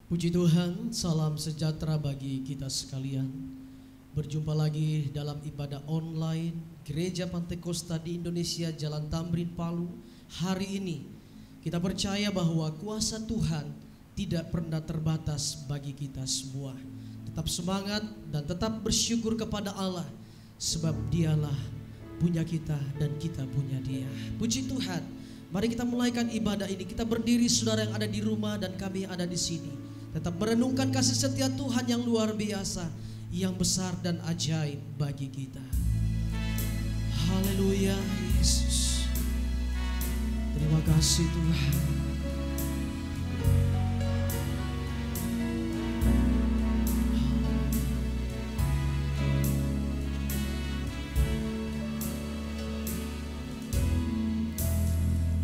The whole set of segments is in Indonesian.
Puji Tuhan, salam sejahtera bagi kita sekalian. Berjumpa lagi dalam ibadah online Gereja Pantai Kosta di Indonesia, Jalan Tamrin, Palu. Hari ini kita percaya bahwa kuasa Tuhan tidak pernah terbatas bagi kita semua. Tetap semangat dan tetap bersyukur kepada Allah, sebab Dialah punya kita dan kita punya Dia. Puji Tuhan. Mari kita mulaikan ibadah ini. Kita berdiri, saudara yang ada di rumah dan kami yang ada di sini. Tetap merenungkan kasih setia Tuhan yang luar biasa, yang besar dan ajaib bagi kita. Haleluya Yesus. Terima kasih Tuhan.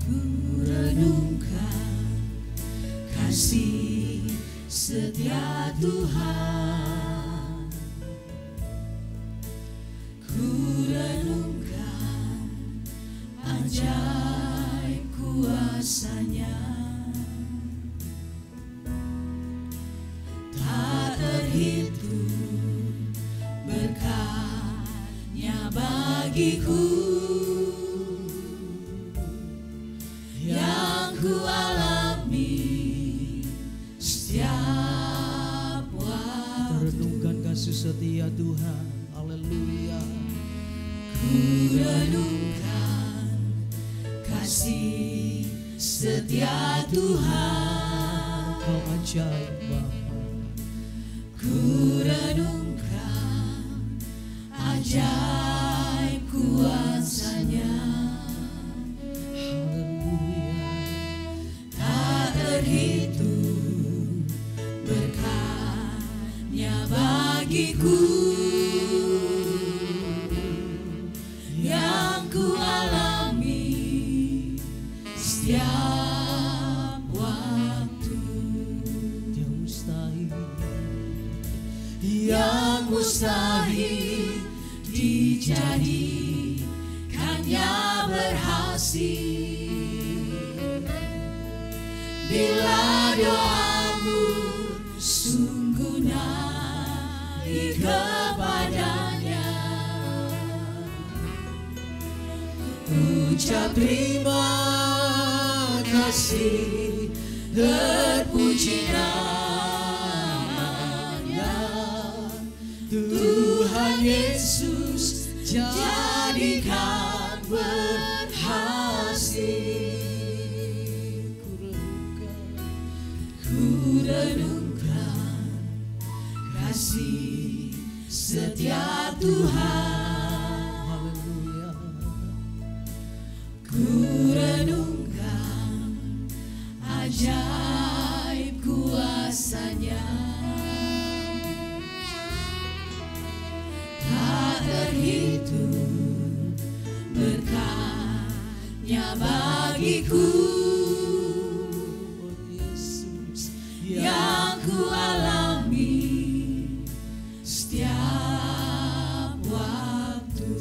Ku renungkan kasih setia Tuhan, ku renungkan ajaib kuasa-Nya, tak terhitung berkat-Nya bagiku, yang ku alami setiap waktu. Renungkan kasih setia Tuhan. Haleluya. Ku renungkan kasih setia Tuhan, Kau ajaib Bapa. ku renungkan ajaib kuasa-Nya, Haleluya. tak terhitung berkat-Nya bagiku, yang ku alami setiap waktu. Yang mustahil dijadikannya berhasil, bila doamu sungguh naik kepadanya. Ucap terima kasih, terpuji namanya, Tuhan Yesus jadikan berhasil. Ku renungkan kasih setia Tuhan, Haleluya. ku renungkan ajaib kuasa-Nya, tak terhitung berkat-Nya bagiku, yang ku alami setiap waktu.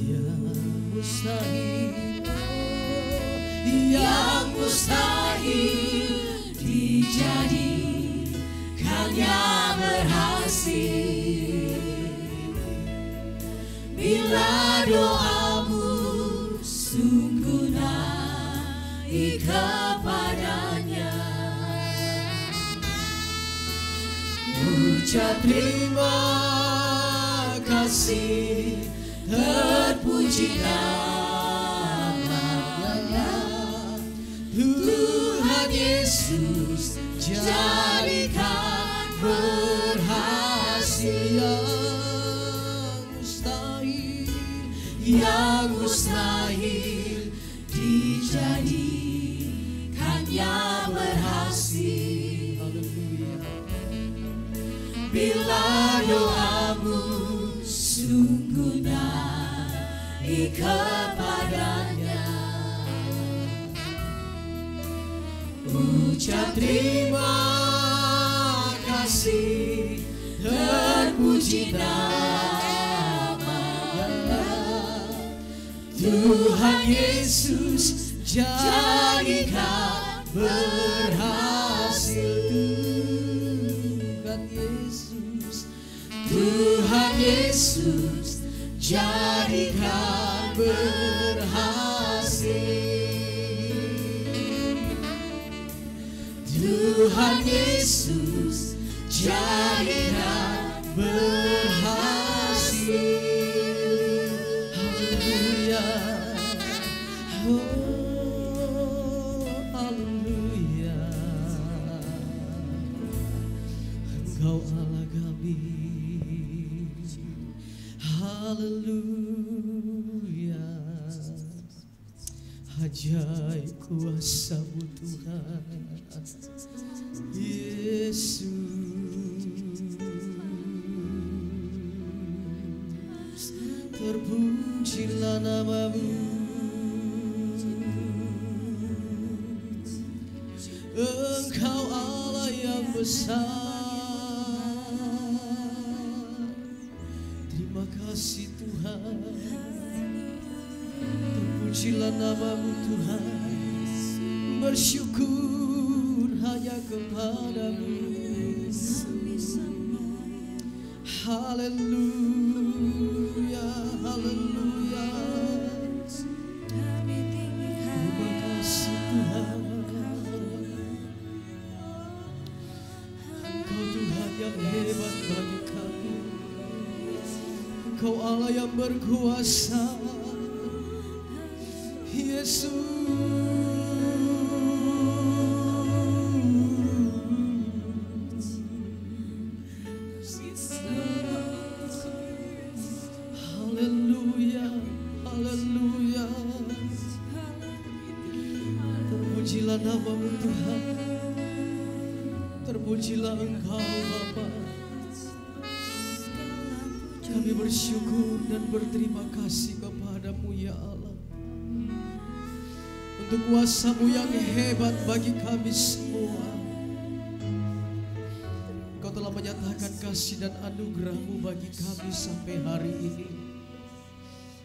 Yang mustahil dijadikannya berhasil, bila doamu sungguh naik kepadanya. Ucap terima kasih, terpuji namanya, Tuhan Yesus jadikan berhasil. Yang mustahil dijadikannya berhasil, bila doamu sungguh naik kepadanya. Ucap terima kasih, terpuji namanya, Tuhan Yesus jadikan berhasil. Tuhan Yesus, Tuhan Yesus, jadikan berhasil. Tuhan Yesus, jadikan berhasil. haleluya, oh haleluya. Engkau Allah kami, haleluya. Ajaib kuasa-Mu Tuhan Yesus. Terpujilah nama-Mu, Engkau Allah yang besar. Terima kasih Tuhan. Terpujilah nama-Mu Tuhan. Bersyukur hanya kepada-Mu. Haleluya, haleluya. Terima kasih Tuhan. Engkau Tuhan yang hebat bagi kami. Engkau Allah yang berkuasa. Yesus. Haleluya, haleluya. Terpujilah nama-Mu Tuhan. Terpujilah Engkau Bapa. Kami bersyukur dan berterima kasih kepada-Mu ya Allah, untuk kuasa-Mu yang hebat bagi kami semua. Kau telah menyatakan kasih dan anugerah-Mu bagi kami sampai hari ini.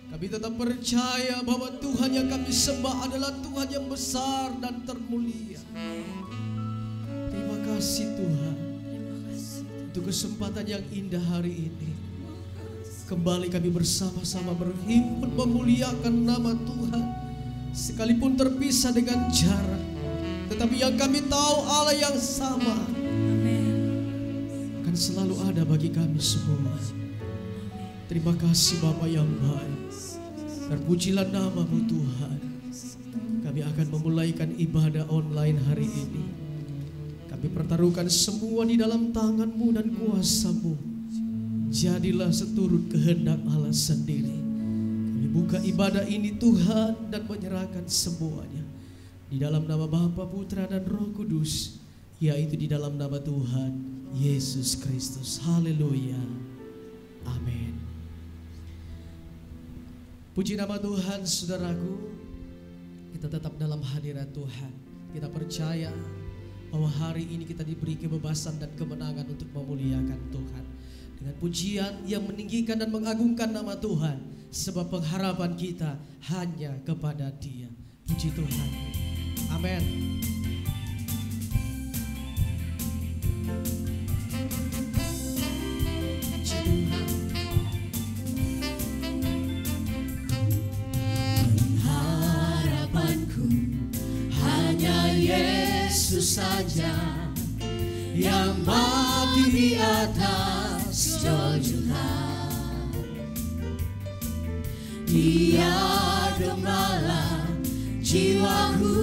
Kami tetap percaya bahwa Tuhan yang kami sembah adalah Tuhan yang besar dan termulia. Terima kasih Tuhan untuk kesempatan yang indah hari ini. Kembali kami bersama-sama berhimpun memuliakan nama Tuhan. Sekalipun terpisah dengan jarak, tetapi yang kami tahu Allah yang sama akan selalu ada bagi kami semua. Terima kasih Bapa yang baik. Terpujilah nama-Mu Tuhan. Kami akan memulaikan ibadah online hari ini. Kami pertaruhkan semua di dalam tangan-Mu dan kuasa-Mu. Jadilah seturut kehendak Allah sendiri. Kami buka ibadah ini Tuhan dan menyerahkan semuanya di dalam nama Bapa, Putra dan Roh Kudus, yaitu di dalam nama Tuhan Yesus Kristus. Haleluya. Amin. Puji nama Tuhan, saudaraku. Kita tetap dalam hadirat Tuhan. Kita percaya bahwa hari ini kita diberi kebebasan dan kemenangan untuk memuliakan Tuhan dengan pujian yang meninggikan dan mengagungkan nama Tuhan, sebab pengharapan kita hanya kepada Dia. Puji Tuhan. Amin. Yesus saja yang mati di atas saljuhan. Dia gembala jiwaku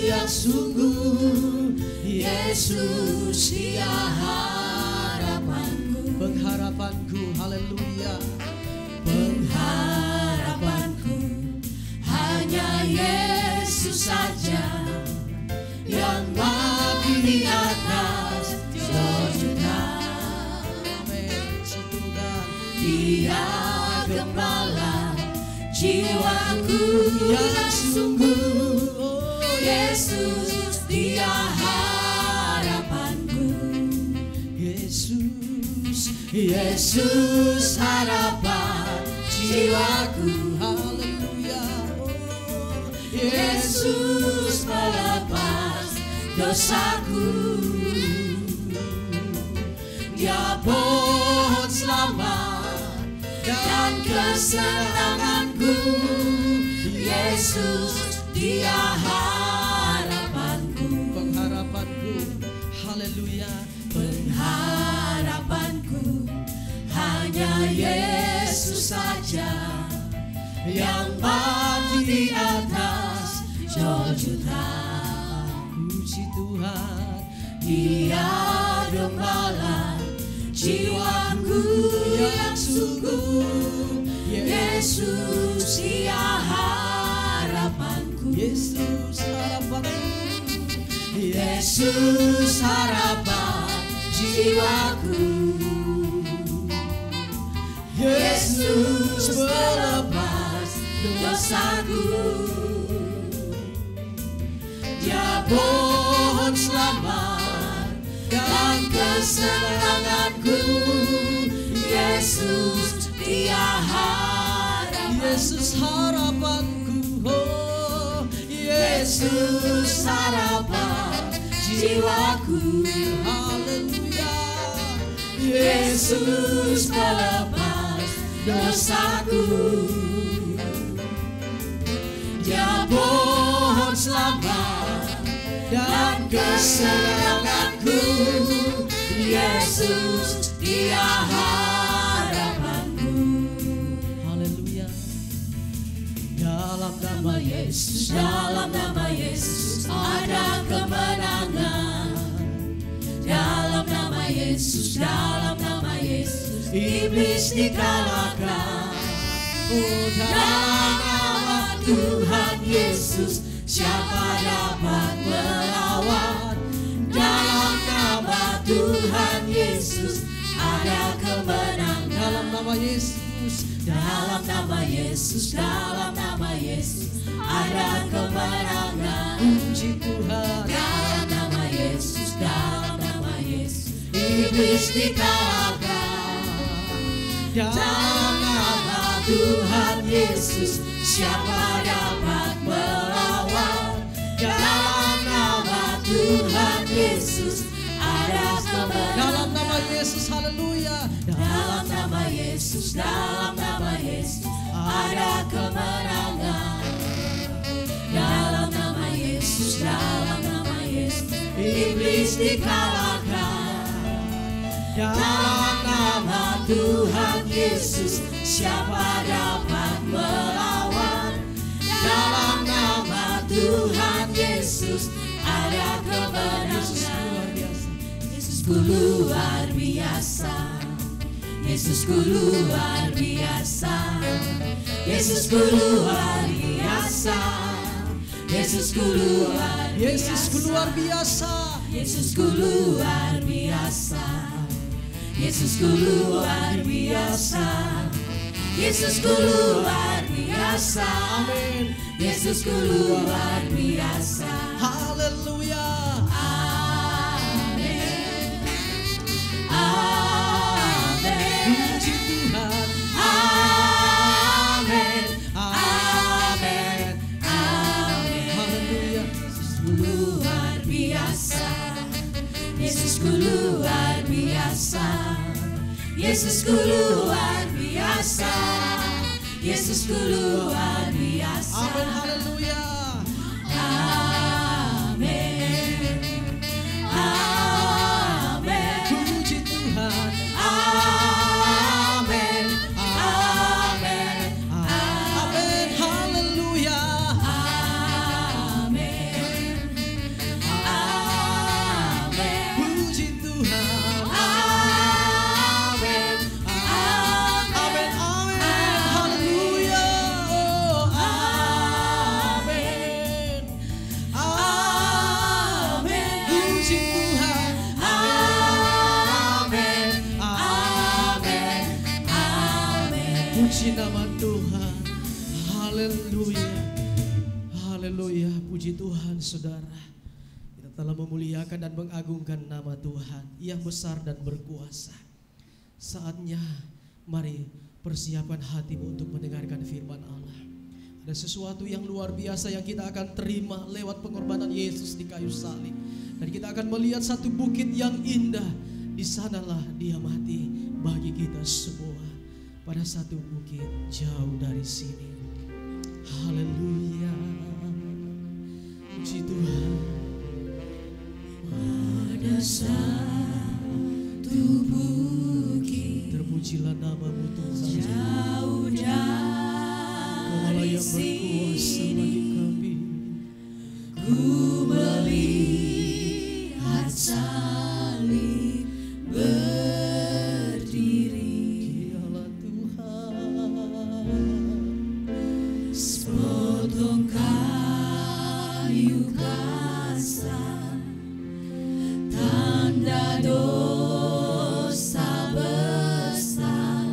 yang sungguh. Yesus Dia harapanku, pengharapanku. Haleluya. Pengharapanku hanya Yesus saja yang mati di atas saljuhan. Dia gembala jiwaku yang sungguh. Yesus Dia harapanku. Yesus harapan jiwaku. Haleluya. Yesus melepas dosaku. Dia pohon selamat dan kesenanganku. Yesus dia harapanku. Pengharapanku, haleluya. Pengharapanku hanya Yesus saja, yang mati di atas Golgota. Puji Tuhan, Dia gembala jiwaku yang sungguh. Yesus dia harapanku. Yesus harapanku. Yesus harapan jiwaku. Yesus melepas dosaku. Dia pohon selamat dan kesenanganku. Yesus dia harapan. Yesus harapanku. Oh, Yesus harapan jiwaku. Haleluya. Yesus melepas dosaku. Dia pohon selamat dan kesenanganku. Yesus dia harapanku. Haleluya. Dalam nama Yesus, Dalam nama Yesus ada kemenangan. Dalam nama Yesus, dalam nama Yesus iblis dikalahkan. oh, Dalam nama Tuhan Yesus siapa dapat melawan? Dalam nama Tuhan Yesus ada kemenangan. dalam nama Yesus, Dalam nama Yesus, dalam nama Yesus ada kemenangan. puji Tuhan. Dalam nama Yesus, dalam nama Yesus iblis dikalahkan. Dalam nama Tuhan Yesus siapa dapat melawan? Dalam nama Tuhan Yesus ada kemenangan. Dalam nama Yesus, haleluya. Dalam nama Yesus, dalam nama Yesus ada kemenangan. Dalam nama Yesus, dalam nama Yesus iblis dikalahkan. Dalam nama Tuhan Yesus siapa dapat melawan? Dalam nama Tuhan Yesus ada kemenangan. Yesusku luar biasa. Yesusku luar biasa. Yesusku luar biasa. Yesusku luar biasa. Yesusku luar biasa. Yesusku luar biasa. Yesusku luar biasa. Yesusku luar biasa. Amin. Yesusku luar biasa. Haleluya. Amin. Amin. Puji Tuhan. Amin. Amin. Amin. Haleluya. Yesusku luar biasa. Yesusku luar biasa. Yesusku luar biasa. Yesusku luar biasa. Amin. Haleluya. Amin. Amin. Puji Tuhan. Amin. Amin. Amin. Haleluya. Amin. Amin. Puji Tuhan. Amin. Amin. Amin. Haleluya. Oh, amin. Amin. Puji Tuhan. Amin. Amin. Amin. Puji nama Tuhan. Haleluya. Haleluya. Puji Tuhan, saudara. Kita telah memuliakan dan mengagungkan nama Tuhan yang besar dan berkuasa. Saatnya mari persiapkan hatimu untuk mendengarkan firman Allah. Ada sesuatu yang luar biasa yang kita akan terima lewat pengorbanan Yesus di kayu salib. Dan kita akan melihat satu bukit yang indah. Di sanalah Dia mati bagi kita semua. Pada satu bukit jauh dari sini. Haleluya. Puji Tuhan. Pada satu bukit Terpujilah nama-Mu Tuhan. jauh Kaulah dari yang berkuasa bagi sini, kami. ku melihat salib berdiri. Dialah Tuhan. Sepotong kayu kasar, tanda dosa besar.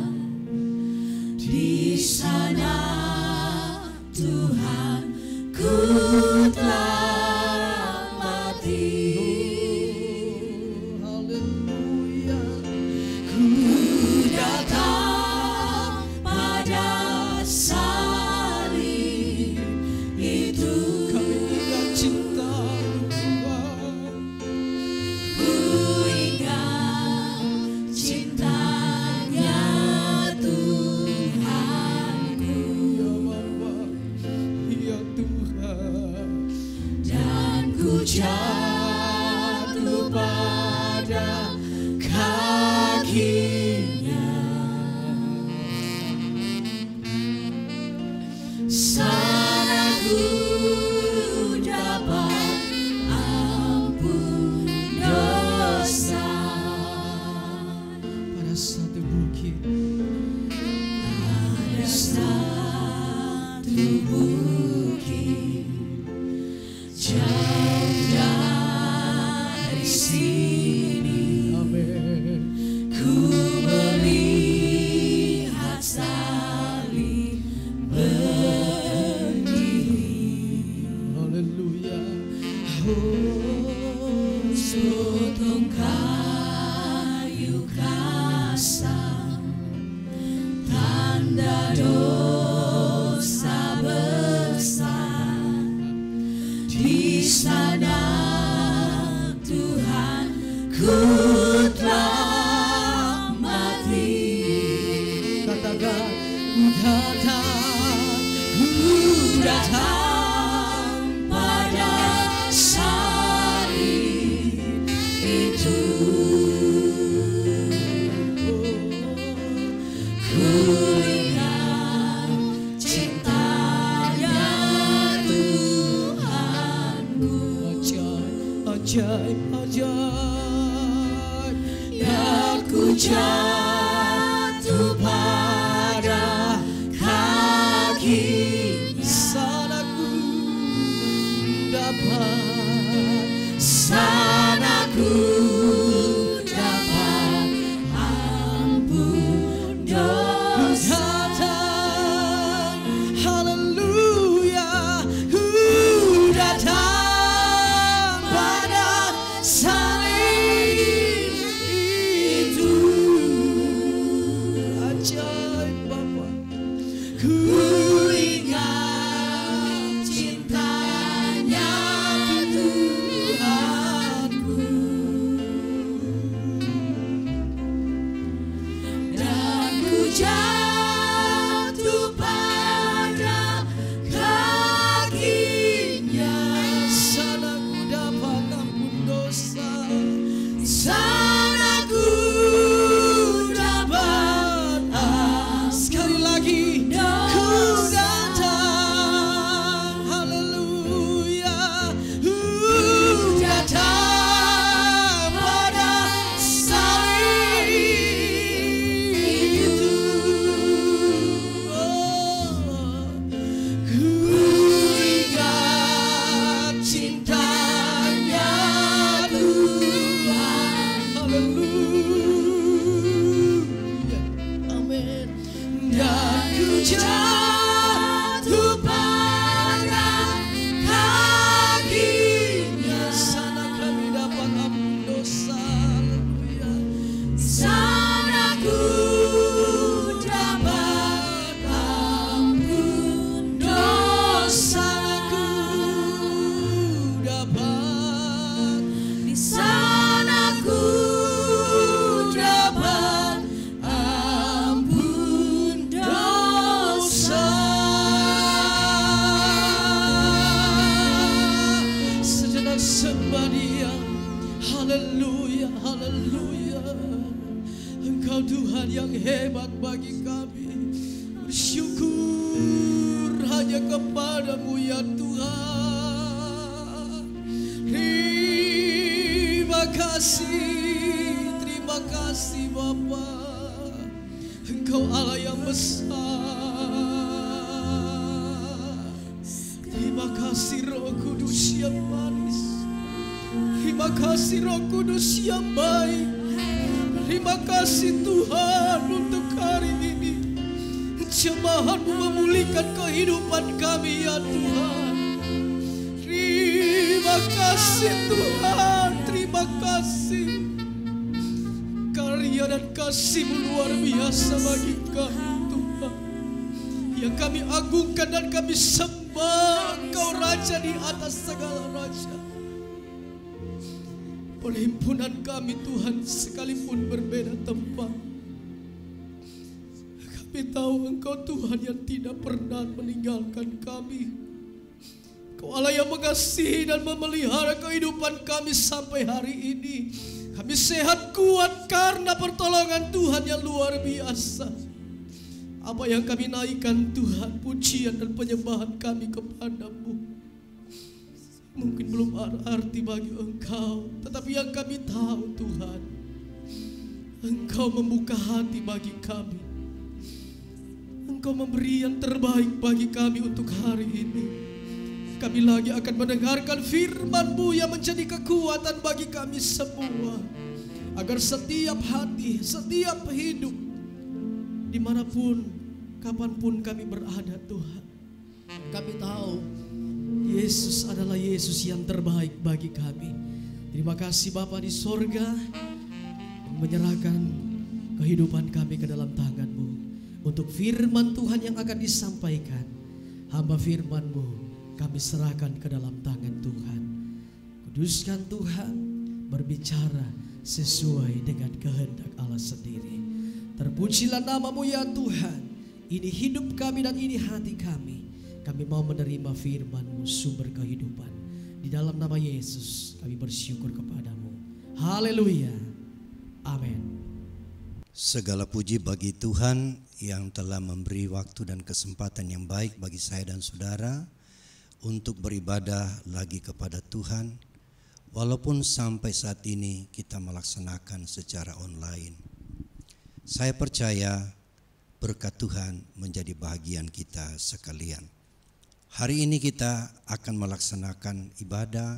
Di sana Tuhan ku telah mati. Haleluya. Ku datang pada salib itu. Kami ingat cinta Tuhan. Ku ingat cintanya Tuhanku, Ya Bapa, ya Tuhan. dan ku jatuh pada kakinya. Sana ku dapat ampun dosa. Pada satu bukit Pada satu bukit jauh dari sini, amin. ku melihat salib berdiri. Haleluya. Oh, Sepotong kayu kasar, tanda dosa besar. Di sana Tuhan ku telah mati. katakan ku datang pada salib itu. Ku ingat cintanya Tuhanku, ajaib, ajaib. dan ku jatuh pada kakinya. Sana ku dapat, Sana ku dapat ampun dosa. datang, haleluya, ku datang pada salib itu. Ajaib Bapa, ku Ku ingat cintanya Engkau Tuhan yang hebat bagi kami. Bersyukur hanya kepadamu ya Tuhan. Terima kasih Bapa. Engkau Allah yang besar. Terima kasih Roh Kudus yang manis. Terima kasih Roh Kudus yang baik. Terima kasih Tuhan untuk hari ini. Jemaat-Mu memulihkan kehidupan kami ya Tuhan. Terima kasih Tuhan. Terima kasih. Karya dan kasih-Mu luar biasa bagi kami Tuhan. Yang kami agungkan dan kami sembah Engkau Raja di atas segala raja. Perhimpunan kami Tuhan sekalipun berbeda tempat, kami tahu Engkau Tuhan yang tidak pernah meninggalkan kami. Engkau Allah yang mengasihi dan memelihara kehidupan kami sampai hari ini. Kami sehat kuat karena pertolongan Tuhan yang luar biasa. Apa yang kami naikkan Tuhan, pujian dan penyembahan kami kepadamu, mungkin belum berarti bagi Engkau, tetapi yang kami tahu Tuhan, Engkau membuka hati bagi kami. Engkau memberi yang terbaik bagi kami untuk hari ini. Kami lagi akan mendengarkan firman-Mu yang menjadi kekuatan bagi kami semua, agar setiap hati, setiap hidup, dimanapun, kapanpun kami berada Tuhan, kami tahu Yesus adalah Yesus yang terbaik bagi kami. Terima kasih Bapa di sorga, menyerahkan kehidupan kami ke dalam tangan-Mu. Untuk firman Tuhan yang akan disampaikan, hamba firman-Mu kami serahkan ke dalam tangan Tuhan. Kuduskan Tuhan, berbicara sesuai dengan kehendak Allah sendiri. Terpujilah nama-Mu ya Tuhan. Ini hidup kami dan ini hati kami. Kami mau menerima firman-Mu, sumber kehidupan. Di dalam nama Yesus kami bersyukur kepadamu. Haleluya. Amin. Segala puji bagi Tuhan yang telah memberi waktu dan kesempatan yang baik bagi saya dan saudara untuk beribadah lagi kepada Tuhan. Walaupun sampai saat ini kita melaksanakan secara online. Saya percaya berkat Tuhan menjadi bahagian kita sekalian. Hari ini kita akan melaksanakan ibadah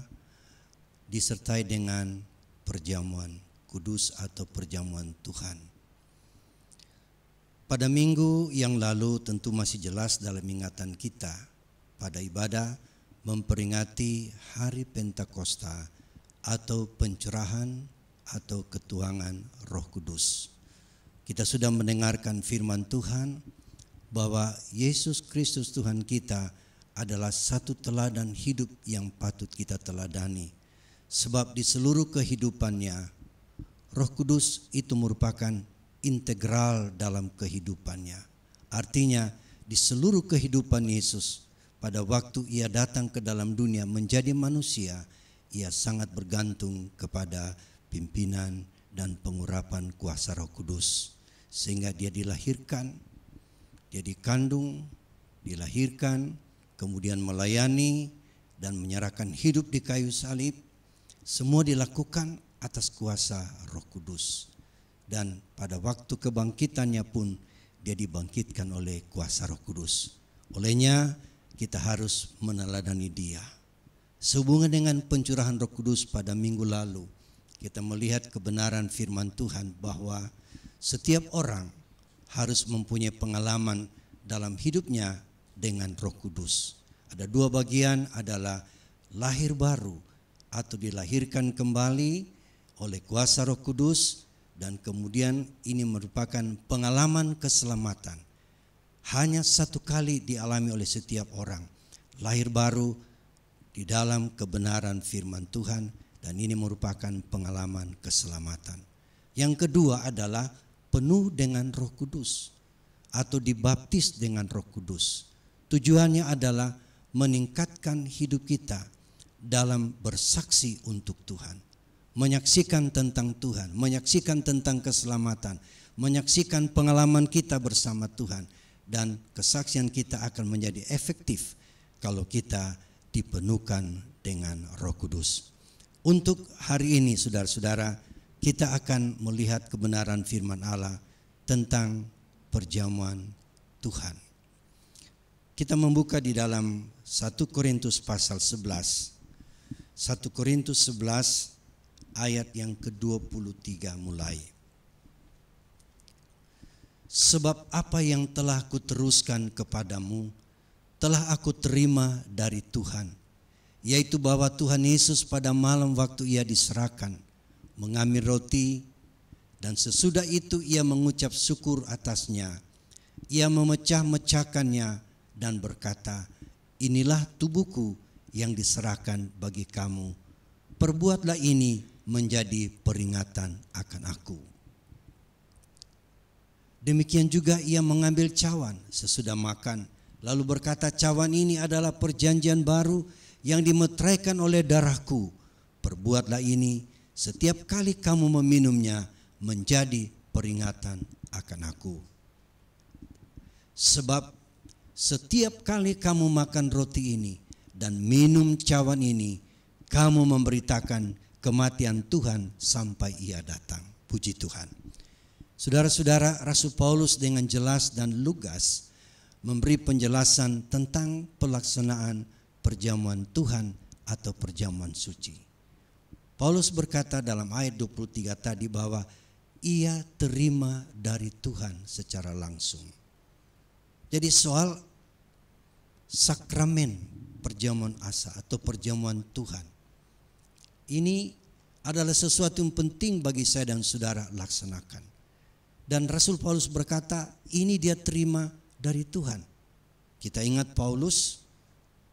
disertai dengan perjamuan kudus atau perjamuan Tuhan. Pada minggu yang lalu tentu masih jelas dalam ingatan kita pada ibadah memperingati hari Pentakosta atau pencurahan atau ketuangan Roh Kudus. Kita sudah mendengarkan firman Tuhan bahwa Yesus Kristus Tuhan kita adalah satu teladan hidup yang patut kita teladani. Sebab di seluruh kehidupannya Roh Kudus itu merupakan integral dalam kehidupannya. Artinya di seluruh kehidupan Yesus pada waktu ia datang ke dalam dunia menjadi manusia, ia sangat bergantung kepada pimpinan dan pengurapan kuasa Roh Kudus. Sehingga dia dilahirkan, dia dikandung, dilahirkan, kemudian melayani dan menyerahkan hidup di kayu salib. Semua dilakukan atas kuasa Roh Kudus. Dan pada waktu kebangkitannya pun dia dibangkitkan oleh kuasa Roh Kudus. Olehnya kita harus meneladani dia. Sehubungan dengan pencurahan Roh Kudus pada minggu lalu, kita melihat kebenaran firman Tuhan bahwa setiap orang harus mempunyai pengalaman dalam hidupnya dengan Roh Kudus. Ada dua bagian, adalah lahir baru atau dilahirkan kembali oleh kuasa Roh Kudus, dan kemudian ini merupakan pengalaman keselamatan. Hanya satu kali dialami oleh setiap orang, lahir baru di dalam kebenaran firman Tuhan, dan ini merupakan pengalaman keselamatan. Yang kedua adalah penuh dengan Roh Kudus atau dibaptis dengan Roh Kudus. Tujuannya adalah meningkatkan hidup kita dalam bersaksi untuk Tuhan, menyaksikan tentang Tuhan, menyaksikan tentang keselamatan, menyaksikan pengalaman kita bersama Tuhan, dan kesaksian kita akan menjadi efektif kalau kita dipenuhkan dengan Roh Kudus. Untuk hari ini saudara-saudara, kita akan melihat kebenaran firman Allah tentang perjamuan Tuhan. Kita membuka di dalam 1 Korintus pasal 11. 1 Korintus 11 ayat yang ke-23 mulai. Sebab apa yang telah kuteruskan kepadamu telah aku terima dari Tuhan, yaitu bahwa Tuhan Yesus pada malam waktu ia diserahkan mengambil roti, dan sesudah itu ia mengucap syukur atasnya. Ia memecah-mecahkannya dan berkata, inilah tubuhku yang diserahkan bagi kamu. Perbuatlah ini menjadi peringatan akan aku. Demikian juga ia mengambil cawan sesudah makan, lalu berkata, cawan ini adalah perjanjian baru yang dimeteraikan oleh darahku. Perbuatlah ini setiap kali kamu meminumnya menjadi peringatan akan aku. Sebab setiap kali kamu makan roti ini dan minum cawan ini, kamu memberitakan kematian Tuhan sampai ia datang. Puji Tuhan. Saudara-saudara, Rasul Paulus dengan jelas dan lugas memberi penjelasan tentang pelaksanaan perjamuan Tuhan atau perjamuan suci. Paulus berkata dalam ayat 23 tadi bahwa ia terima dari Tuhan secara langsung. Jadi soal sakramen perjamuan asa atau perjamuan Tuhan, ini adalah sesuatu yang penting bagi saya dan saudara laksanakan. Dan Rasul Paulus berkata ini dia terima dari Tuhan. Kita ingat Paulus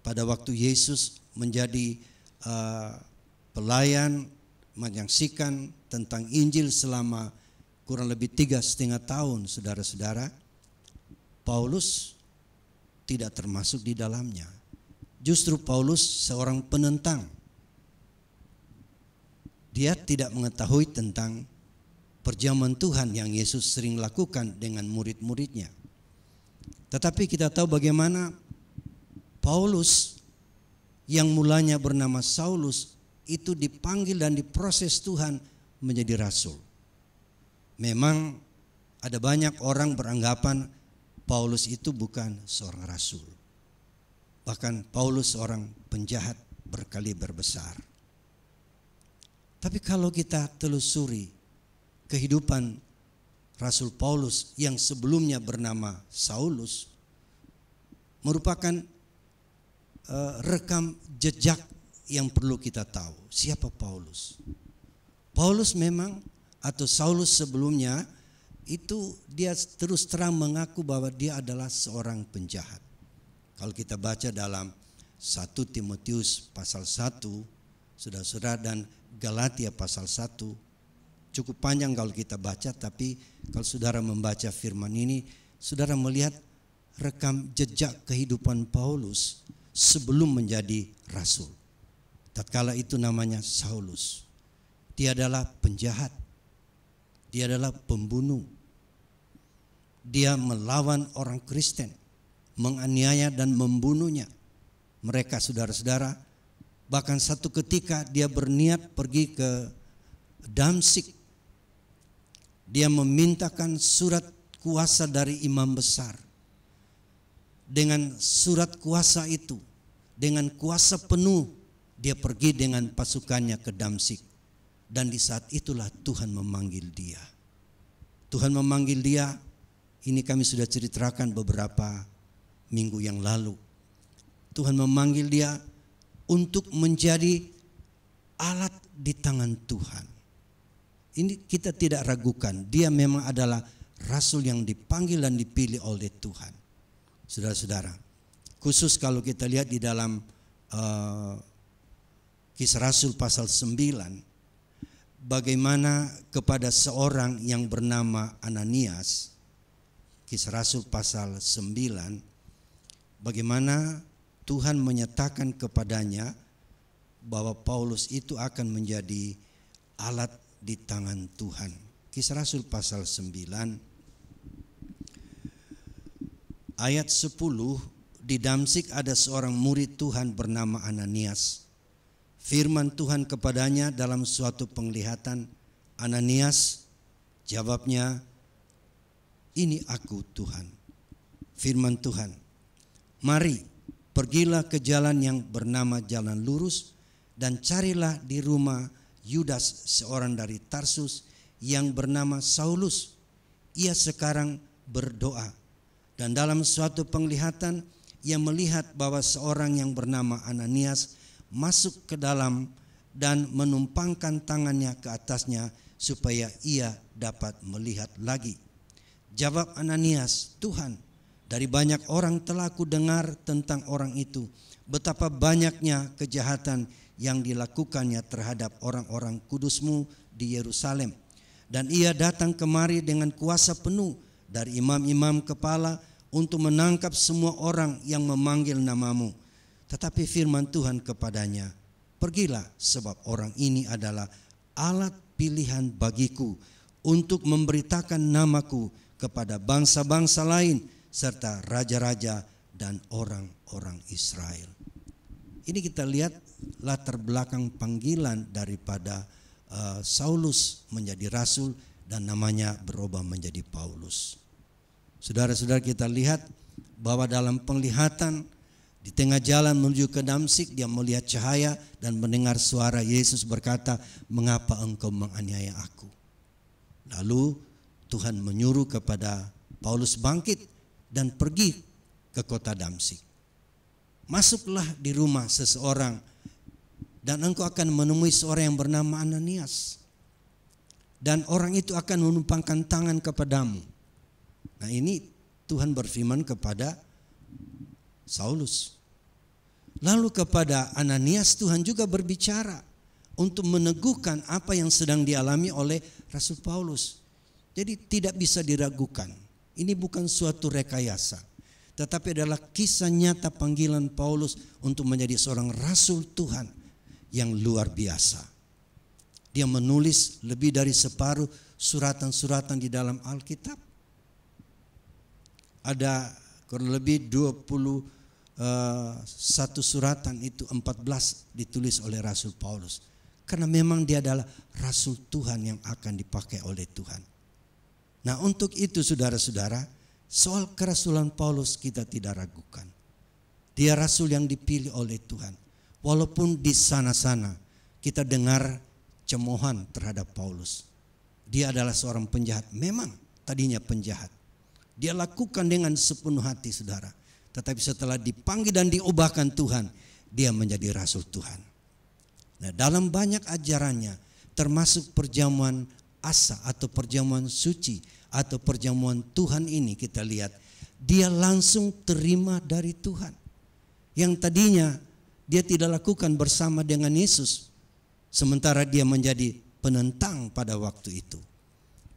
pada waktu Yesus menjadi pelayan, menyaksikan tentang Injil selama kurang lebih 3,5 tahun, saudara-saudara. Paulus tidak termasuk di dalamnya. Justru Paulus seorang penentang. Dia tidak mengetahui tentang perjamuan Tuhan yang Yesus sering lakukan dengan murid-muridnya. Tetapi kita tahu bagaimana Paulus yang mulanya bernama Saulus itu dipanggil dan diproses Tuhan menjadi rasul. Memang ada banyak orang beranggapan Paulus itu bukan seorang rasul. Bahkan Paulus seorang penjahat berkaliber besar. Tapi kalau kita telusuri kehidupan Rasul Paulus yang sebelumnya bernama Saulus, merupakan rekam jejak yang perlu kita tahu. Siapa Paulus? Paulus memang atau Saulus sebelumnya itu dia terus terang mengaku bahwa dia adalah seorang penjahat. Kalau kita baca dalam 1 Timotius pasal 1, saudara-saudara, dan Galatia pasal 1, cukup panjang kalau kita baca, tapi kalau saudara membaca firman ini, saudara melihat rekam jejak kehidupan Paulus sebelum menjadi rasul. Tatkala itu namanya Saulus. Dia adalah penjahat. Dia adalah pembunuh. Dia melawan orang Kristen, menganiaya dan membunuhnya. Mereka, saudara-saudara, bahkan satu ketika dia berniat pergi ke Damsyik. Dia memintakan surat kuasa dari imam besar. Dengan surat kuasa itu, dengan kuasa penuh, dia pergi dengan pasukannya ke Damsyik. Dan di saat itulah Tuhan memanggil dia. Tuhan memanggil dia, ini kami sudah ceritakan beberapa minggu yang lalu. Tuhan memanggil dia untuk menjadi alat di tangan Tuhan. Ini kita tidak ragukan, dia memang adalah rasul yang dipanggil dan dipilih oleh Tuhan. Saudara-saudara, khusus kalau kita lihat di dalam Kisah Rasul pasal 9, bagaimana kepada seorang yang bernama Ananias, Kisah Rasul pasal 9, bagaimana Tuhan menyatakan kepadanya bahwa Paulus itu akan menjadi alat di tangan Tuhan. Kisah Rasul pasal 9 ayat 10. Di Damsyik ada seorang murid Tuhan bernama Ananias. Firman Tuhan kepadanya dalam suatu penglihatan, "Ananias." Jawabnya, "Ini aku Tuhan." Firman Tuhan, "Mari, pergilah ke jalan yang bernama Jalan Lurus dan carilah di rumah Yudas seorang dari Tarsus yang bernama Saulus. Ia sekarang berdoa. Dan dalam suatu penglihatan ia melihat bahwa seorang yang bernama Ananias masuk ke dalam dan menumpangkan tangannya ke atasnya supaya ia dapat melihat lagi." Jawab Ananias, "Tuhan, dari banyak orang telah ku dengar tentang orang itu, betapa banyaknya kejahatan yang dilakukannya terhadap orang-orang kudus-Mu di Yerusalem. Dan ia datang kemari dengan kuasa penuh dari imam-imam kepala untuk menangkap semua orang yang memanggil nama-Mu. Tetapi firman Tuhan kepadanya, pergilah, sebab orang ini adalah alat pilihan bagiku untuk memberitakan namaku kepada bangsa-bangsa lain serta raja-raja dan orang-orang Israel." Ini kita lihat latar belakang panggilan daripada Saulus menjadi rasul dan namanya berubah menjadi Paulus. Saudara-saudara, kita lihat bahwa dalam penglihatan di tengah jalan menuju ke Damsyik, dia melihat cahaya dan mendengar suara Yesus berkata, "Mengapa engkau menganiaya aku?" Lalu Tuhan menyuruh kepada Paulus bangkit dan pergi ke kota Damsyik. "Masuklah di rumah seseorang dan engkau akan menemui seorang yang bernama Ananias. Dan orang itu akan menumpangkan tangan kepadamu." Nah, ini Tuhan berfirman kepada Saulus. Lalu kepada Ananias Tuhan juga berbicara untuk meneguhkan apa yang sedang dialami oleh Rasul Paulus. Jadi tidak bisa diragukan. Ini bukan suatu rekayasa, tetapi adalah kisah nyata panggilan Paulus untuk menjadi seorang rasul Tuhan yang luar biasa. Dia menulis lebih dari separuh suratan-suratan di dalam Alkitab. Ada kurang lebih 21 suratan, itu 14 ditulis oleh Rasul Paulus. Karena memang dia adalah rasul Tuhan yang akan dipakai oleh Tuhan. Nah, untuk itu saudara-saudara, soal kerasulan Paulus kita tidak ragukan. Dia rasul yang dipilih oleh Tuhan. Walaupun di sana-sana kita dengar cemoohan terhadap Paulus. Dia adalah seorang penjahat. Memang tadinya penjahat. Dia lakukan dengan sepenuh hati, saudara. Tetapi setelah dipanggil dan diubahkan Tuhan, dia menjadi rasul Tuhan. Nah, dalam banyak ajarannya, termasuk perjamuan asa atau perjamuan suci atau perjamuan Tuhan ini, kita lihat dia langsung terima dari Tuhan. Yang tadinya dia tidak lakukan bersama dengan Yesus, sementara dia menjadi penentang pada waktu itu.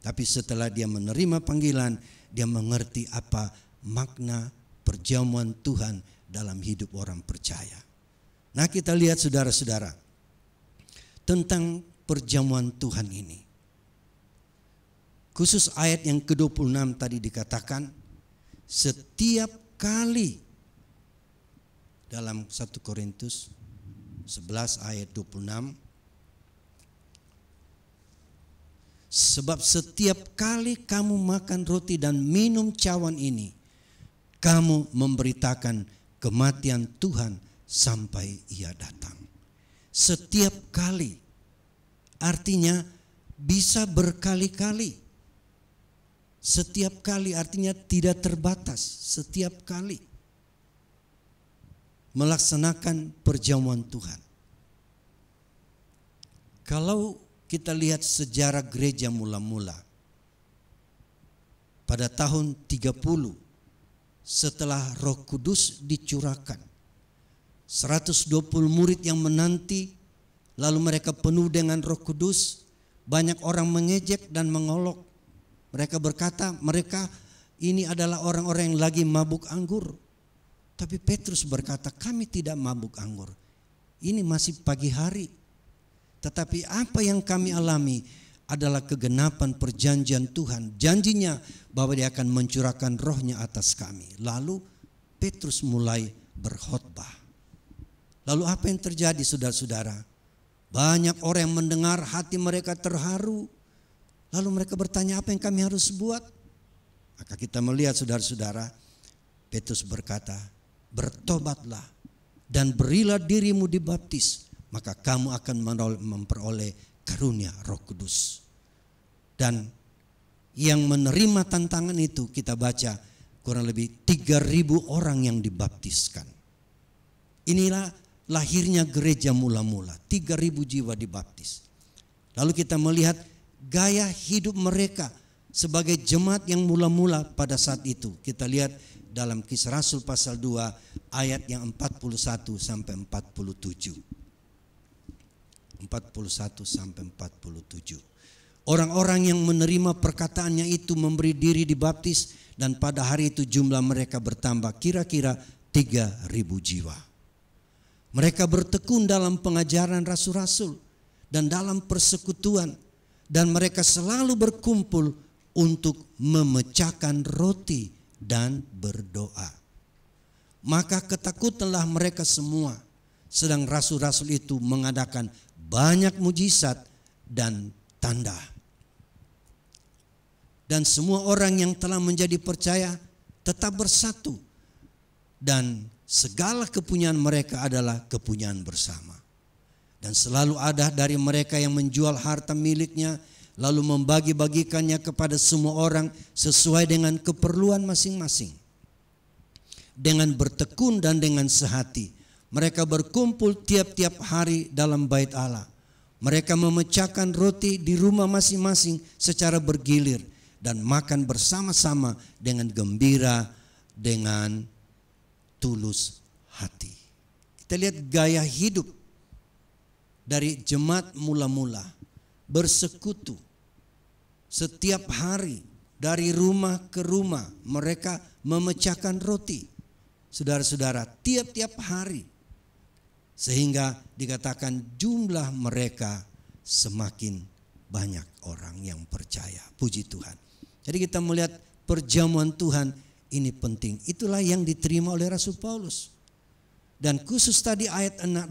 Tapi setelah dia menerima panggilan, dia mengerti apa makna perjamuan Tuhan dalam hidup orang percaya. Nah, kita lihat saudara-saudara tentang perjamuan Tuhan ini. Khusus ayat yang ke-26 tadi dikatakan, setiap kali dalam 1 Korintus 11 ayat 26, sebab setiap kali kamu makan roti dan minum cawan ini, kamu memberitakan kematian Tuhan sampai ia datang. Setiap kali, artinya bisa berkali-kali. Setiap kali artinya tidak terbatas. Setiap kali melaksanakan perjamuan Tuhan. Kalau kita lihat sejarah gereja mula-mula, pada tahun 30 setelah Roh Kudus dicurahkan, 120 murid yang menanti, lalu mereka penuh dengan Roh Kudus. Banyak orang mengejek dan mengolok. Mereka berkata, mereka ini adalah orang-orang yang lagi mabuk anggur. Tapi Petrus berkata, kami tidak mabuk anggur. Ini masih pagi hari. Tetapi apa yang kami alami adalah kegenapan perjanjian Tuhan. Janjinya bahwa dia akan mencurahkan rohnya atas kami. Lalu Petrus mulai berkhotbah. Lalu apa yang terjadi saudara-saudara? Banyak orang yang mendengar, hati mereka terharu. Lalu mereka bertanya, apa yang kami harus buat? Maka kita melihat saudara-saudara, Petrus berkata, bertobatlah dan berilah dirimu dibaptis, maka kamu akan memperoleh karunia Roh Kudus. Dan yang menerima tantangan itu kita baca kurang lebih 3.000 orang yang dibaptiskan. Inilah lahirnya gereja mula-mula, 3.000 jiwa dibaptis. Lalu kita melihat gaya hidup mereka sebagai jemaat yang mula-mula pada saat itu. Kita lihat dalam Kisah Rasul pasal 2 ayat yang 41 sampai 47. 41 sampai 47. Orang-orang yang menerima perkataannya itu memberi diri dibaptis, dan pada hari itu jumlah mereka bertambah kira-kira 3.000 jiwa. Mereka bertekun dalam pengajaran rasul-rasul dan dalam persekutuan, dan mereka selalu berkumpul untuk memecahkan roti dan berdoa. Maka ketakutanlah mereka semua, sedang rasul-rasul itu mengadakan banyak mujizat dan tanda. Dan semua orang yang telah menjadi percaya tetap bersatu, dan segala kepunyaan mereka adalah kepunyaan bersama. Dan selalu ada dari mereka yang menjual harta miliknya, lalu membagi-bagikannya kepada semua orang sesuai dengan keperluan masing-masing. Dengan bertekun dan dengan sehati, mereka berkumpul tiap-tiap hari dalam bait Allah. Mereka memecahkan roti di rumah masing-masing secara bergilir dan makan bersama-sama dengan gembira, dengan tulus hati. Kita lihat gaya hidup dari jemaat mula-mula, bersekutu setiap hari dari rumah ke rumah, mereka memecahkan roti. Saudara-saudara, tiap-tiap hari, sehingga dikatakan jumlah mereka semakin banyak orang yang percaya. Puji Tuhan. Jadi kita melihat perjamuan Tuhan ini penting. Itulah yang diterima oleh Rasul Paulus. Dan khusus tadi ayat 26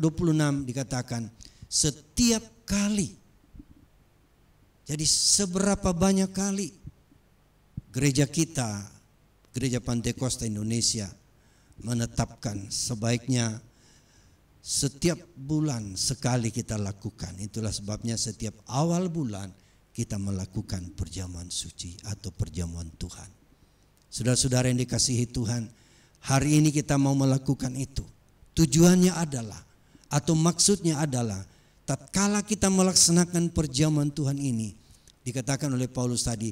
dikatakan setiap kali. Jadi seberapa banyak kali gereja kita, Gereja Pantekosta Indonesia menetapkan sebaiknya setiap bulan sekali kita lakukan. Itulah sebabnya setiap awal bulan kita melakukan perjamuan suci atau perjamuan Tuhan. Saudara-saudara yang dikasihi Tuhan, hari ini kita mau melakukan itu. Tujuannya adalah atau maksudnya adalah tatkala kita melaksanakan perjamuan Tuhan ini, dikatakan oleh Paulus tadi,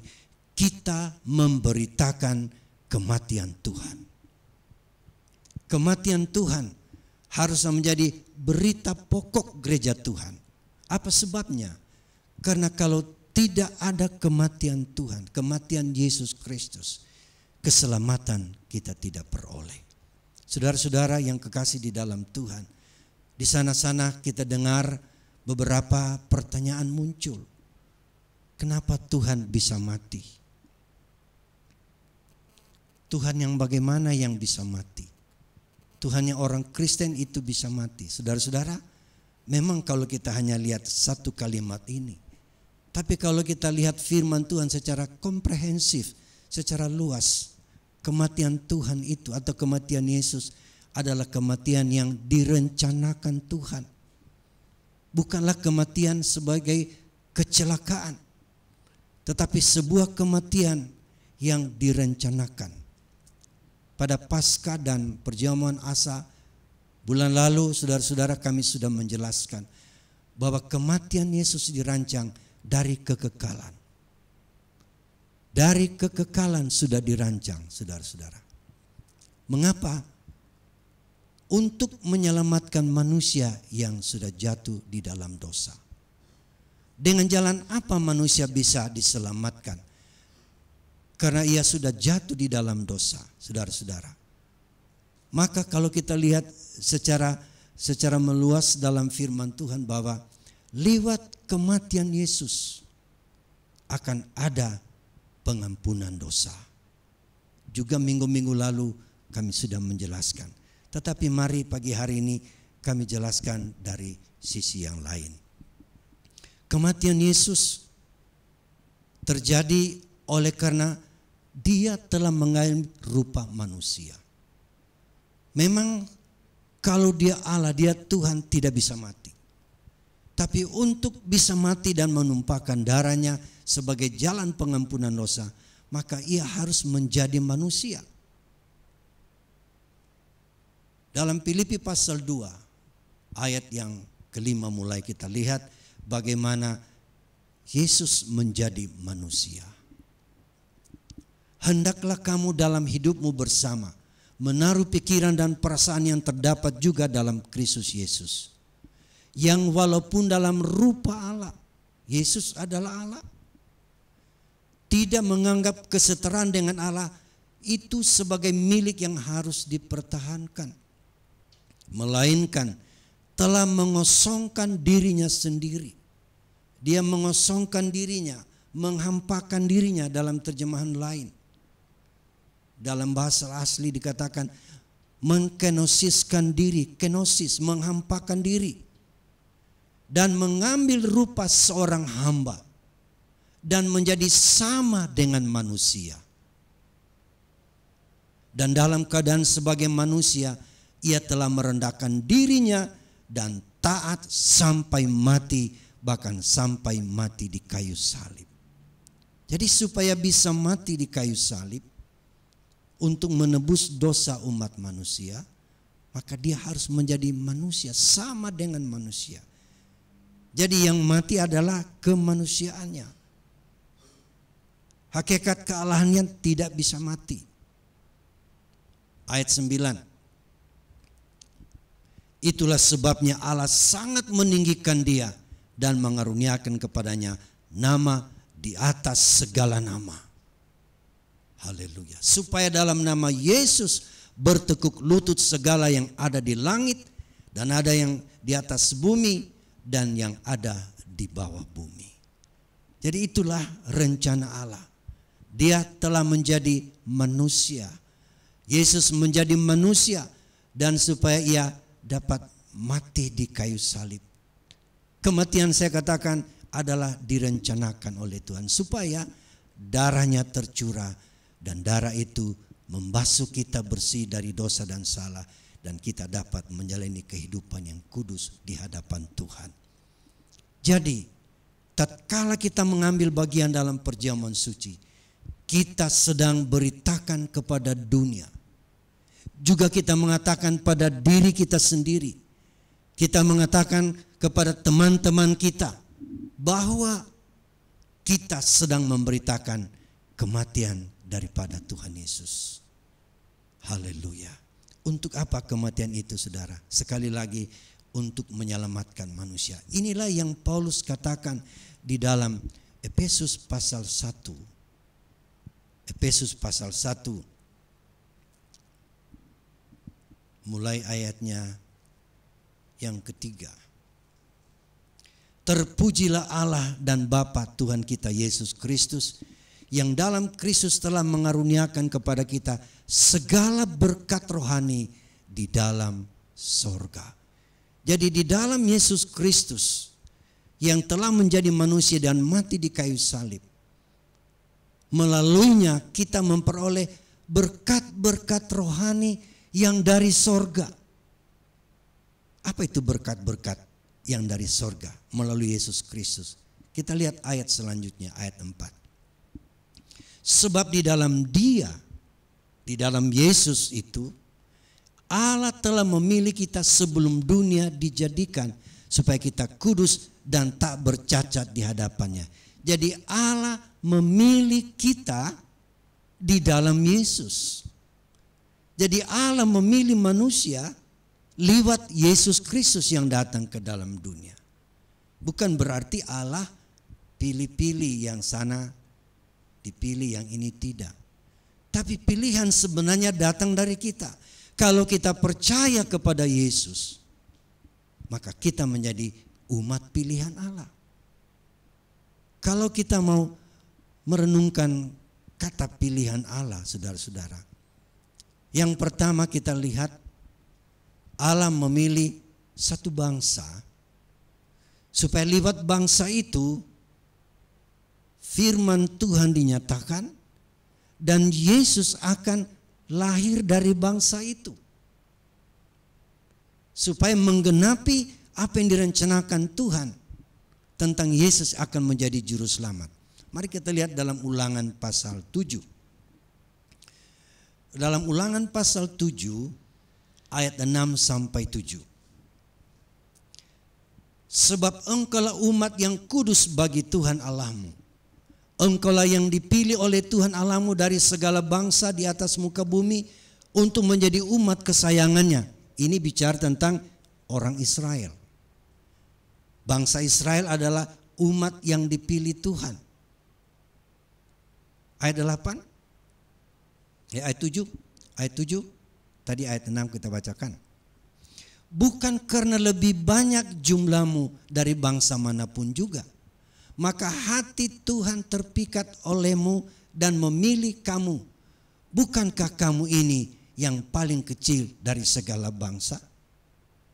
kita memberitakan kematian Tuhan. Kematian Tuhan harus menjadi berita pokok gereja Tuhan. Apa sebabnya? Karena kalau tidak ada kematian Tuhan, kematian Yesus Kristus, keselamatan kita tidak peroleh. Saudara-saudara yang kekasih di dalam Tuhan, di sana-sana kita dengar beberapa pertanyaan muncul. Kenapa Tuhan bisa mati? Tuhan yang bagaimana yang bisa mati? Tuhan yang orang Kristen itu bisa mati. Saudara-saudara, memang kalau kita hanya lihat satu kalimat ini, tapi kalau kita lihat firman Tuhan secara komprehensif, secara luas, kematian Tuhan itu atau kematian Yesus adalah kematian yang direncanakan Tuhan. Bukanlah kematian sebagai kecelakaan, tetapi sebuah kematian yang direncanakan. Pada Paskah dan perjamuan Asa bulan lalu, saudara-saudara, kami sudah menjelaskan bahwa kematian Yesus dirancang dari kekekalan. Dari kekekalan sudah dirancang, saudara-saudara. Mengapa? Untuk menyelamatkan manusia yang sudah jatuh di dalam dosa. Dengan jalan apa manusia bisa diselamatkan? Karena ia sudah jatuh di dalam dosa, saudara-saudara. Maka kalau kita lihat secara meluas dalam firman Tuhan bahwa lewat kematian Yesus, akan ada pengampunan dosa. Juga minggu-minggu lalu kami sudah menjelaskan. Tetapi mari pagi hari ini kami jelaskan dari sisi yang lain. Kematian Yesus terjadi oleh karena Dia telah mengambil rupa manusia. Memang kalau Dia Allah, Dia Tuhan, tidak bisa mati. Tapi untuk bisa mati dan menumpahkan darahnya sebagai jalan pengampunan dosa, maka Ia harus menjadi manusia. Dalam Filipi pasal 2 ayat yang kelima mulai kita lihat bagaimana Yesus menjadi manusia. Hendaklah kamu dalam hidupmu bersama menaruh pikiran dan perasaan yang terdapat juga dalam Kristus Yesus, yang walaupun dalam rupa Allah, Yesus adalah Allah, tidak menganggap kesetaraan dengan Allah itu sebagai milik yang harus dipertahankan, melainkan telah mengosongkan dirinya sendiri. Dia mengosongkan dirinya, menghampakan dirinya dalam terjemahan lain. Dalam bahasa asli dikatakan mengkenosiskan diri, kenosis, menghampakan diri. Dan mengambil rupa seorang hamba dan menjadi sama dengan manusia. Dan dalam keadaan sebagai manusia, Ia telah merendahkan dirinya dan taat sampai mati, bahkan sampai mati di kayu salib. Jadi supaya bisa mati di kayu salib untuk menebus dosa umat manusia, maka Dia harus menjadi manusia sama dengan manusia. Jadi yang mati adalah kemanusiaannya. Hakikat kealahannya tidak bisa mati. Ayat 9. Itulah sebabnya Allah sangat meninggikan Dia dan mengaruniakan kepadanya nama di atas segala nama. Haleluya. Supaya dalam nama Yesus bertekuk lutut segala yang ada di langit dan ada yang di atas bumi dan yang ada di bawah bumi. Jadi itulah rencana Allah. Dia telah menjadi manusia. Yesus menjadi manusia dan supaya Ia dapat mati di kayu salib. Kematian saya katakan adalah direncanakan oleh Tuhan supaya darahnya tercurah dan darah itu membasuh kita bersih dari dosa dan salah dan kita dapat menjalani kehidupan yang kudus di hadapan Tuhan. Jadi, tatkala kita mengambil bagian dalam perjamuan suci, kita sedang beritakan kepada dunia. Juga kita mengatakan pada diri kita sendiri. Kita mengatakan kepada teman-teman kita bahwa kita sedang memberitakan kematian daripada Tuhan Yesus. Haleluya. Untuk apa kematian itu, saudara? Sekali lagi, untuk menyelamatkan manusia. Inilah yang Paulus katakan di dalam Efesus pasal 1. Efesus pasal 1. Mulai ayatnya yang ketiga. Terpujilah Allah dan Bapa Tuhan kita Yesus Kristus, yang dalam Kristus telah mengaruniakan kepada kita segala berkat rohani di dalam sorga. Jadi di dalam Yesus Kristus yang telah menjadi manusia dan mati di kayu salib, melaluinya kita memperoleh berkat-berkat rohani yang dari sorga. Apa itu berkat-berkat yang dari sorga melalui Yesus Kristus? Kita lihat ayat selanjutnya, ayat 4. Sebab di dalam Dia, di dalam Yesus itu, Allah telah memilih kita sebelum dunia dijadikan supaya kita kudus dan tak bercacat di hadapannya. Jadi Allah memilih kita di dalam Yesus. Jadi Allah memilih manusia lewat Yesus Kristus yang datang ke dalam dunia. Bukan berarti Allah pilih-pilih yang sana, dipilih yang ini, tidak. Tapi pilihan sebenarnya datang dari kita. Kalau kita percaya kepada Yesus, maka kita menjadi umat pilihan Allah. Kalau kita mau merenungkan kata pilihan Allah, saudara-saudara. Yang pertama kita lihat Allah memilih satu bangsa supaya lewat bangsa itu firman Tuhan dinyatakan dan Yesus akan lahir dari bangsa itu. Supaya menggenapi apa yang direncanakan Tuhan tentang Yesus akan menjadi juru selamat. Mari kita lihat dalam Ulangan pasal 7. Dalam Ulangan pasal 7 ayat 6 sampai 7. Sebab engkaulah umat yang kudus bagi Tuhan Allahmu. Engkaulah yang dipilih oleh Tuhan Allahmu dari segala bangsa di atas muka bumi untuk menjadi umat kesayangannya. Ini bicara tentang orang Israel. Bangsa Israel adalah umat yang dipilih Tuhan. Ayat 8. Ayat 7. Ayat 7. Tadi ayat 6 kita bacakan. Bukan karena lebih banyak jumlahmu dari bangsa manapun juga, maka hati Tuhan terpikat olehmu dan memilih kamu. Bukankah kamu ini yang paling kecil dari segala bangsa?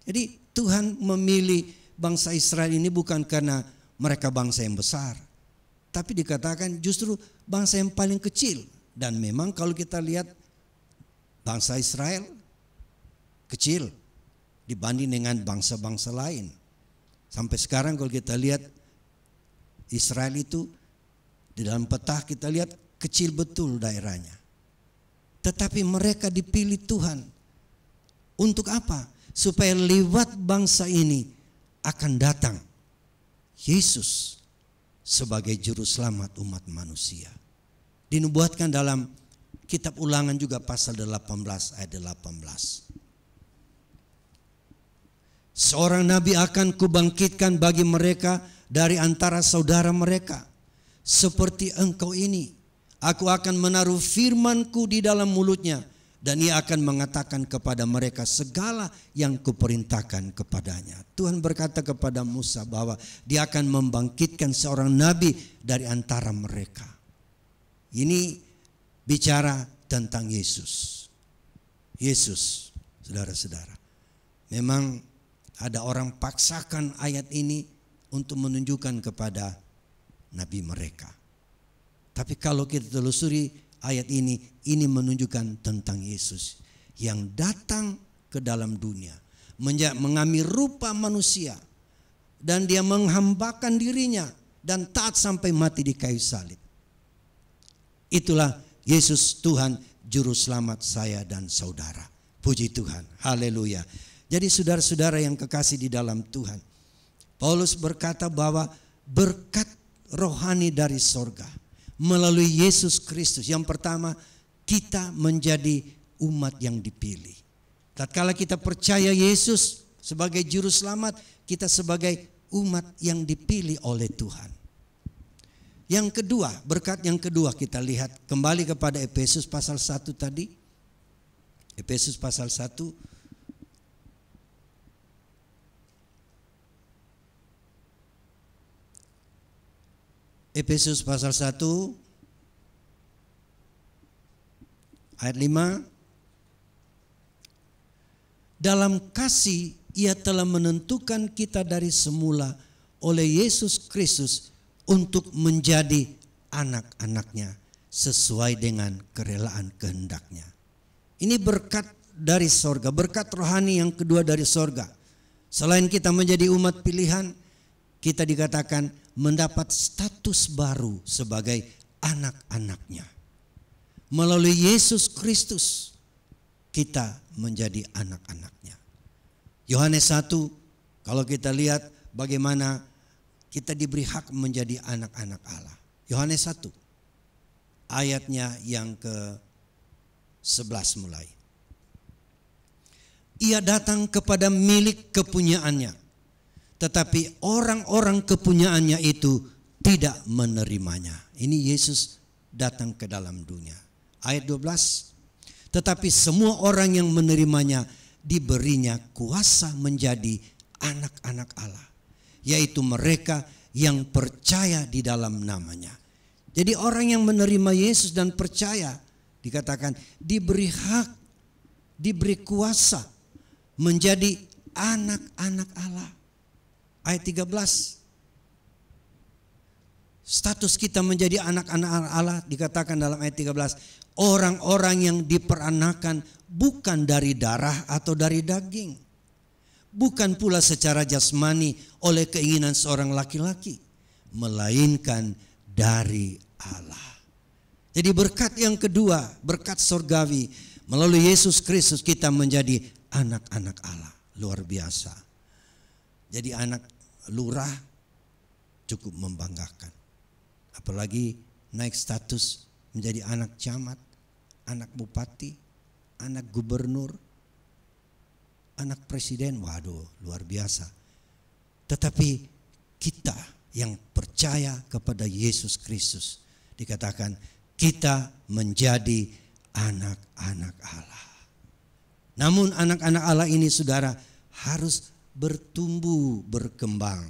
Jadi Tuhan memilih bangsa Israel ini bukan karena mereka bangsa yang besar, tapi dikatakan justru bangsa yang paling kecil. Dan memang kalau kita lihat bangsa Israel kecil dibanding dengan bangsa-bangsa lain. Sampai sekarang kalau kita lihat Israel itu di dalam peta kita lihat kecil betul daerahnya. Tetapi mereka dipilih Tuhan. Untuk apa? Supaya lewat bangsa ini akan datang Yesus sebagai juru selamat umat manusia. Dinubuatkan dalam kitab Ulangan juga pasal 18 ayat 18. Seorang nabi akan kubangkitkan bagi mereka dari antara saudara mereka. Seperti engkau ini, aku akan menaruh firmanku di dalam mulutnya, dan ia akan mengatakan kepada mereka segala yang kuperintahkan kepadanya. Tuhan berkata kepada Musa bahwa dia akan membangkitkan seorang nabi dari antara mereka. Ini bicara tentang Yesus. Yesus, saudara-saudara. Memang ada orang paksakan ayat ini untuk menunjukkan kepada nabi mereka. Tapi kalau kita telusuri ayat ini menunjukkan tentang Yesus yang datang ke dalam dunia, mengambil rupa manusia, dan dia menghambakan dirinya dan taat sampai mati di kayu salib. Itulah Yesus Tuhan juru selamat saya dan saudara. Puji Tuhan, haleluya. Jadi saudara-saudara yang kekasih di dalam Tuhan, Paulus berkata bahwa berkat rohani dari sorga melalui Yesus Kristus. Yang pertama, kita menjadi umat yang dipilih. Tatkala kita percaya Yesus sebagai juru selamat, kita sebagai umat yang dipilih oleh Tuhan. Yang kedua, berkat yang kedua kita lihat kembali kepada Efesus pasal 1 tadi. Efesus pasal 1. Efesus pasal 1 ayat 5. Dalam kasih ia telah menentukan kita dari semula oleh Yesus Kristus untuk menjadi anak-anaknya sesuai dengan kerelaan kehendaknya. Ini berkat dari sorga, berkat rohani yang kedua dari sorga. Selain kita menjadi umat pilihan, kita dikatakan mendapat status baru sebagai anak-anaknya. Melalui Yesus Kristus kita menjadi anak-anaknya. Yohanes 1, kalau kita lihat bagaimana kita diberi hak menjadi anak-anak Allah. Yohanes 1 ayatnya yang ke-11 mulai. Ia datang kepada milik kepunyaannya, tetapi orang-orang kepunyaannya itu tidak menerimanya. Ini Yesus datang ke dalam dunia. Ayat 12. Tetapi semua orang yang menerimanya diberinya kuasa menjadi anak-anak Allah, yaitu mereka yang percaya di dalam namanya. Jadi orang yang menerima Yesus dan percaya dikatakan diberi hak, diberi kuasa menjadi anak-anak Allah. Ayat 13. Status kita menjadi anak-anak Allah dikatakan dalam ayat 13. Orang-orang yang diperanakan bukan dari darah atau dari daging. Bukan pula secara jasmani oleh keinginan seorang laki-laki. Melainkan dari Allah. Jadi berkat yang kedua, berkat surgawi. Melalui Yesus Kristus kita menjadi anak-anak Allah. Luar biasa. Jadi anak lurah cukup membanggakan. Apalagi naik status menjadi anak camat, anak bupati, anak gubernur, anak presiden. Waduh, luar biasa. Tetapi kita yang percaya kepada Yesus Kristus dikatakan kita menjadi anak-anak Allah. Namun anak-anak Allah ini saudara harus bertumbuh, berkembang.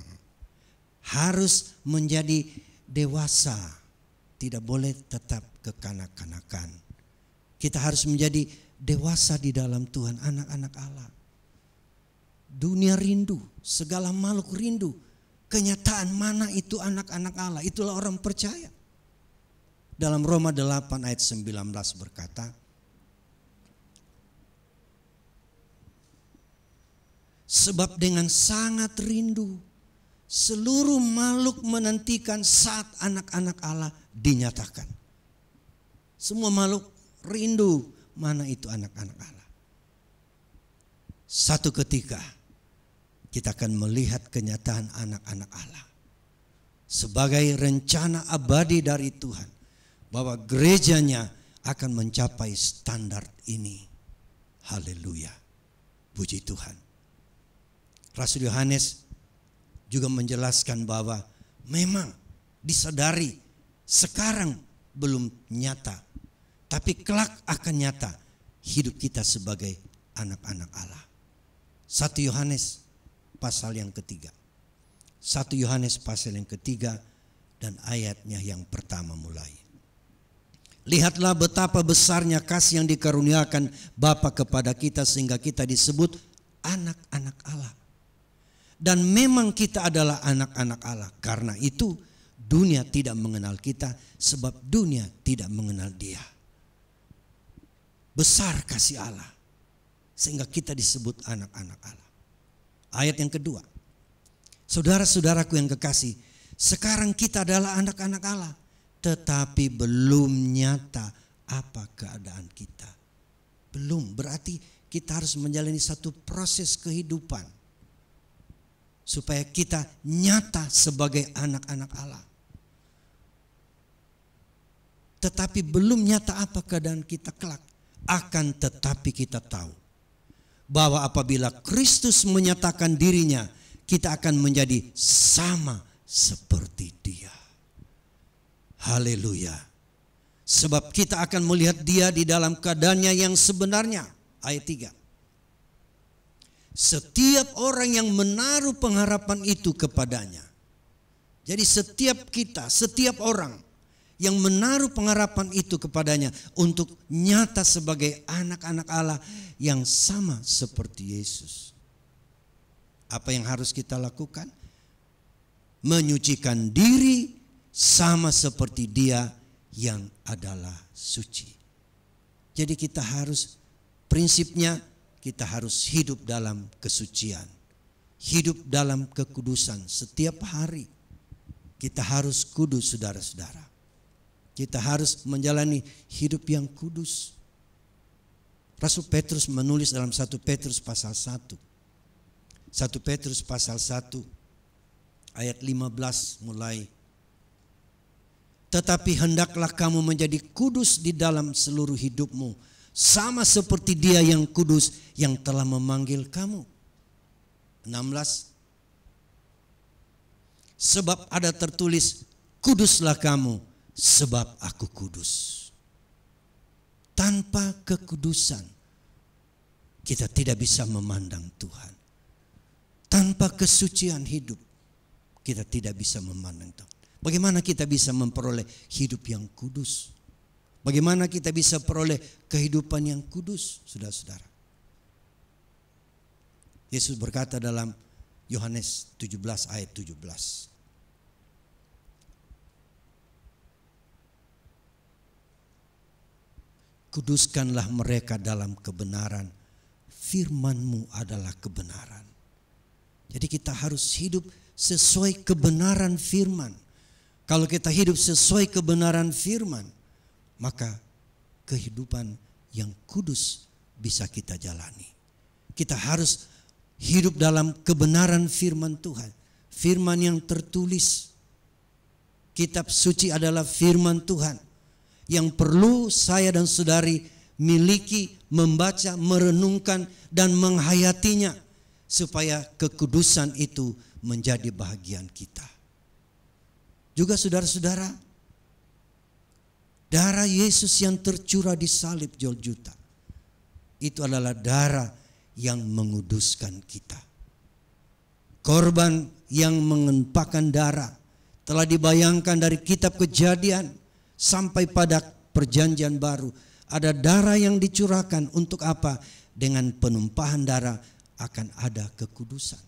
Harus menjadi dewasa. Tidak boleh tetap kekanak-kanakan. Kita harus menjadi dewasa di dalam Tuhan, anak-anak Allah. Dunia rindu, segala makhluk rindu. Kenyataan mana itu anak-anak Allah? Itulah orang percaya. Dalam Roma 8 ayat 19 berkata, sebab dengan sangat rindu seluruh makhluk menantikan saat anak-anak Allah dinyatakan. Semua makhluk rindu mana itu anak-anak Allah. Satu ketika kita akan melihat kenyataan anak-anak Allah sebagai rencana abadi dari Tuhan, bahwa gerejanya akan mencapai standar ini. Haleluya. Puji Tuhan. Rasul Yohanes juga menjelaskan bahwa memang disadari sekarang belum nyata, tapi kelak akan nyata hidup kita sebagai anak-anak Allah. 1 Yohanes pasal yang ketiga. 1 Yohanes pasal yang ketiga dan ayatnya yang pertama mulai. Lihatlah betapa besarnya kasih yang dikaruniakan Bapa kepada kita sehingga kita disebut anak-anak Allah. Dan memang kita adalah anak-anak Allah. Karena itu dunia tidak mengenal kita sebab dunia tidak mengenal Dia. Besar kasih Allah sehingga kita disebut anak-anak Allah. Ayat yang kedua. Saudara-saudaraku yang kekasih, sekarang kita adalah anak-anak Allah, tetapi belum nyata apa keadaan kita. Belum, berarti kita harus menjalani satu proses kehidupan supaya kita nyata sebagai anak-anak Allah. Tetapi belum nyata apa keadaan kita kelak. Akan tetapi kita tahu bahwa apabila Kristus menyatakan dirinya, kita akan menjadi sama seperti Dia. Haleluya. Sebab kita akan melihat Dia di dalam keadaannya yang sebenarnya. Ayat 3. Setiap orang yang menaruh pengharapan itu kepadanya. Jadi setiap kita, setiap orang yang menaruh pengharapan itu kepadanya untuk nyata sebagai anak-anak Allah yang sama seperti Yesus. Apa yang harus kita lakukan? Menyucikan diri sama seperti Dia yang adalah suci. Jadi kita harus, prinsipnya kita harus hidup dalam kesucian. Hidup dalam kekudusan setiap hari. Kita harus kudus saudara-saudara. Kita harus menjalani hidup yang kudus. Rasul Petrus menulis dalam 1 Petrus pasal 1. 1 Petrus pasal 1 ayat 15 mulai. Tetapi hendaklah kamu menjadi kudus di dalam seluruh hidupmu, sama seperti Dia yang kudus yang telah memanggil kamu. 16. Sebab ada tertulis, kuduslah kamu sebab aku kudus. Tanpa kekudusan kita tidak bisa memandang Tuhan. Tanpa kesucian hidup kita tidak bisa memandang Tuhan. Bagaimana kita bisa memperoleh hidup yang kudus? Bagaimana kita bisa peroleh kehidupan yang kudus, saudara-saudara? Yesus berkata dalam Yohanes 17 ayat 17. Kuduskanlah mereka dalam kebenaran, firman-Mu adalah kebenaran. Jadi kita harus hidup sesuai kebenaran firman. Kalau kita hidup sesuai kebenaran firman, maka kehidupan yang kudus bisa kita jalani. Kita harus hidup dalam kebenaran firman Tuhan. Firman yang tertulis. Kitab suci adalah firman Tuhan yang perlu saya dan saudari miliki, membaca, merenungkan, dan menghayatinya supaya kekudusan itu menjadi bahagian kita. Juga saudara-saudara, darah Yesus yang tercurah di salib Golgota itu adalah darah yang menguduskan kita. Korban yang mengempakan darah telah dibayangkan dari kitab Kejadian sampai pada perjanjian baru. Ada darah yang dicurahkan untuk apa? Dengan penumpahan darah akan ada kekudusan.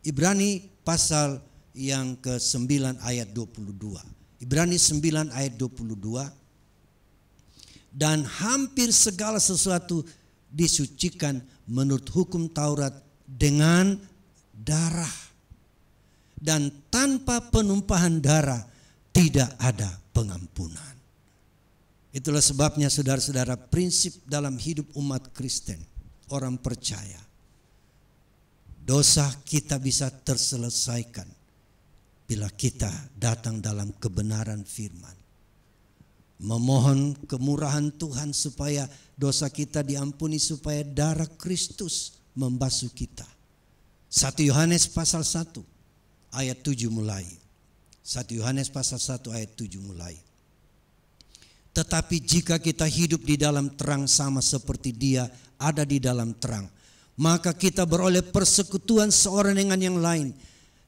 Ibrani pasal yang ke-9 ayat 22. Ibrani 9 ayat 22. Dan hampir segala sesuatu disucikan menurut hukum Taurat dengan darah. Dan tanpa penumpahan darah tidak ada pengampunan. Itulah sebabnya saudara-saudara, prinsip dalam hidup umat Kristen, orang percaya, dosa kita bisa terselesaikan bila kita datang dalam kebenaran firman. Memohon kemurahan Tuhan supaya dosa kita diampuni, supaya darah Kristus membasuh kita. 1 Yohanes pasal 1 ayat 7 mulai. 1 Yohanes pasal 1 ayat 7 mulai. Tetapi jika kita hidup di dalam terang sama seperti Dia ada di dalam terang, maka kita beroleh persekutuan seorang dengan yang lain.